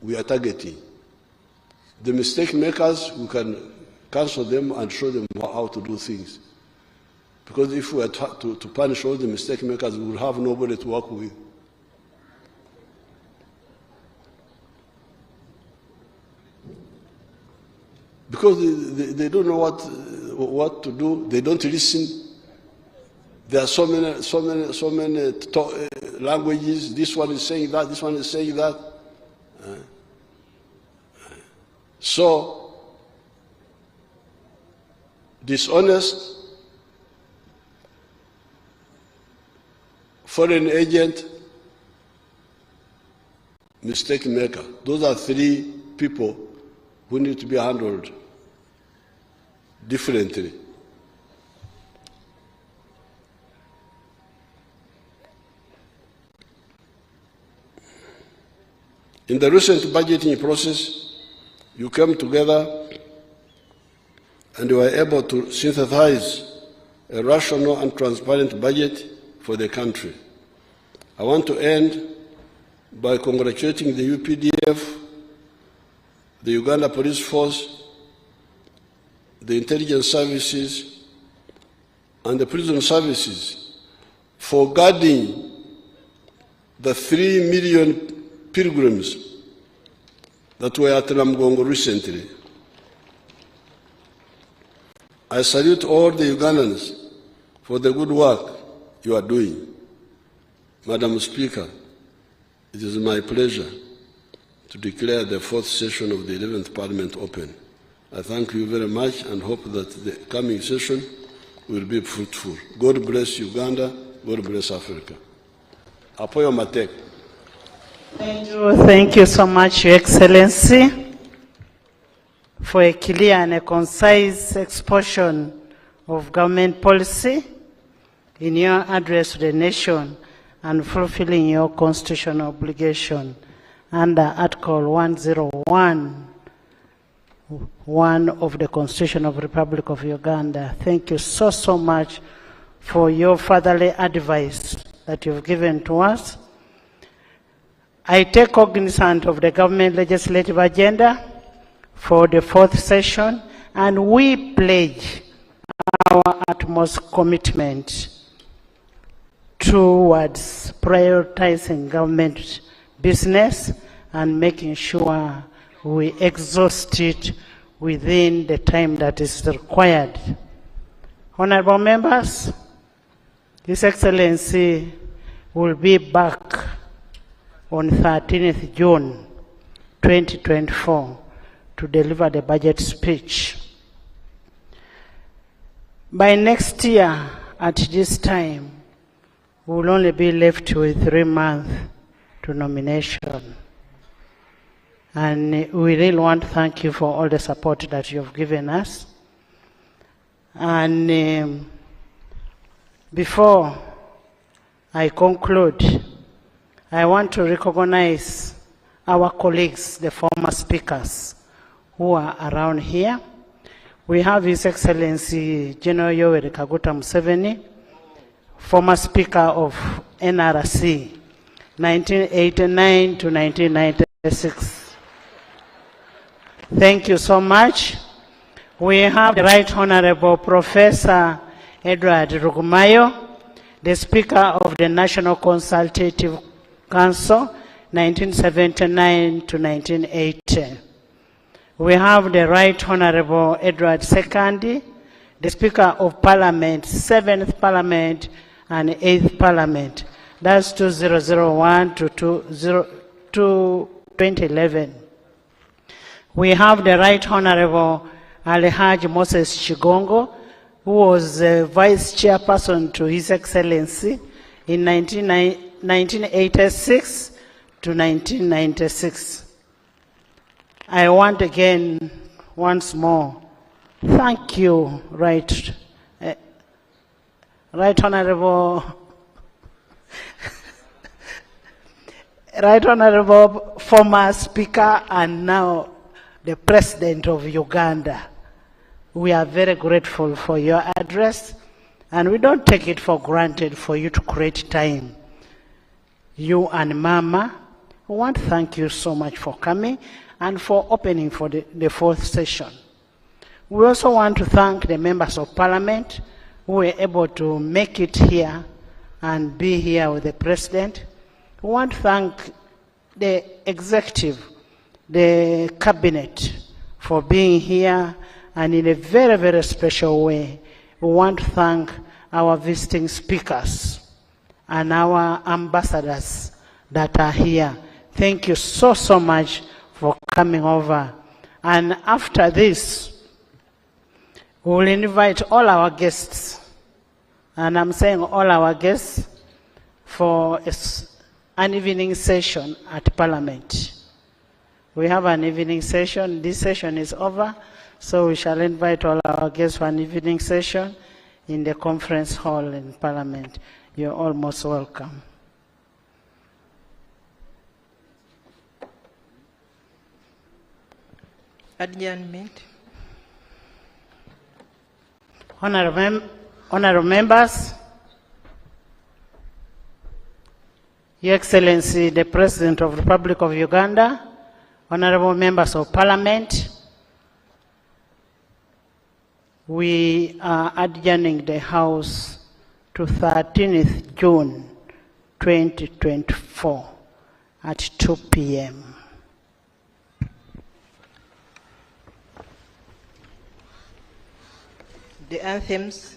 we are targeting. The mistake makers, we can cancel them and show them how to do things. Because if we were to punish all the mistake makers, we would have nobody to work with. Because they don't know what to do. They don't listen. There are so many languages. This one is saying that. This one is saying that. So dishonest, foreign agent, mistake maker. Those are three people who need to be handled differently. In the recent budgeting process, you came together and you were able to synthesize a rational and transparent budget for the country. I want to end by congratulating the UPDF, the Uganda Police Force, the intelligence services, and the prison services for guarding the 3 million pilgrims that were at Namgongo recently. I salute all the Ugandans for the good work you are doing. Madam Speaker, it is my pleasure to declare the 4th session of the 11th Parliament open. I thank you very much and hope that the coming session will be fruitful. God bless Uganda. God bless Africa. Apoyo Matek. Thank you so much, Your Excellency, for a clear and a concise exposition of government policy in your address to the nation and fulfilling your constitutional obligation under Article 101 of the Constitution of the Republic of Uganda. Thank you so much for your fatherly advice that you've given to us. I take cognizance of the government legislative agenda for the 4th session, and we pledge our utmost commitment towards prioritizing government business and making sure we exhaust it within the time that is required. Honorable members, His Excellency will be back on 13th June 2024 to deliver the budget speech. By next year, at this time, we will only be left with 3 months to nomination. And we really want to thank you for all the support that you've given us. And before I conclude, I want to recognize our colleagues, the former speakers who are around here. We have His Excellency General Yoweri Kaguta Museveni, former Speaker of NRC, 1989 to 1996. Thank you so much. We have the Right Honorable Professor Edward Rugumayo, the Speaker of the National Consultative Council, 1979 to 1980. We have the Right Honorable Edward Sekandi, the Speaker of Parliament, 7th Parliament and 8th Parliament. That's 2001 to 2011. We have the Right Honorable Alhaji Moses Chigongo, who was Vice Chairperson to His Excellency in 1986 to 1996. I want again, once more, thank you, Right Honorable Right Honorable former Speaker and now the President of Uganda. We are very grateful for your address, and we don't take it for granted for you to create time. You and Mama, we want to thank you so much for coming and for opening for the 4th session. We also want to thank the members of Parliament who were able to make it here and be here with the President. We want to thank the executive, the cabinet, for being here, and in a very, very special way, we want to thank our visiting speakers and our ambassadors that are here. Thank you so, so much for coming over. And after this, we will invite all our guests, and I'm saying all our guests, for an evening session at Parliament. We have an evening session. This session is over, so we shall invite all our guests for an evening session in the conference hall in Parliament. You're all most welcome. Adjournment. Honorable members, Your Excellency, the President of the Republic of Uganda, honorable members of Parliament, we are adjourning the House to 13th June 2024 at 2 p.m. The anthems.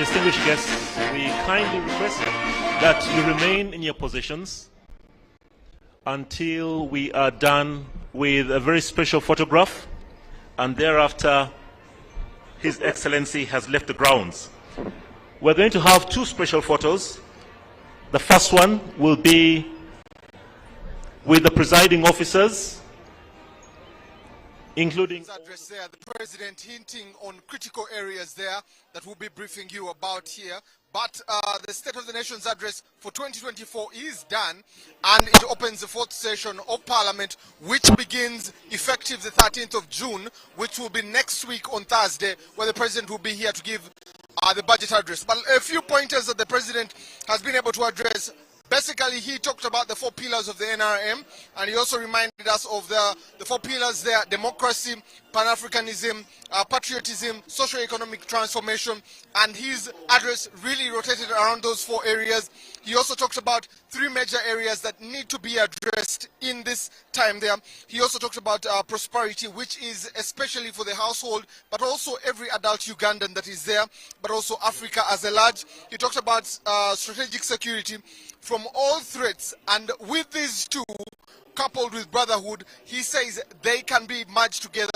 distinguished guests, we kindly request that you remain in your positions until we are done with a very special photograph, and thereafter His Excellency has left the grounds. We're going to have two special photos. The first one will be with the presiding officers, including address there, the president hinting on critical areas there that we'll be briefing you about here. But the State of the Nation's address for 2024 is done, and it opens the fourth session of Parliament, which begins effective the 13th of June, which will be next week on Thursday, where the president will be here to give the budget address. But a few pointers that the president has been able to address. Basically, he talked about the 4 pillars of the NRM, and he also reminded us of the 4 pillars there: democracy, Pan-Africanism, patriotism, socio-economic transformation, and his address really rotated around those 4 areas. He also talked about 3 major areas that need to be addressed in this time there. He also talked about prosperity, which is especially for the household, but also every adult Ugandan that is there, but also Africa as a large. He talked about strategic security from all threats, and with these two, coupled with brotherhood, he says they can be merged together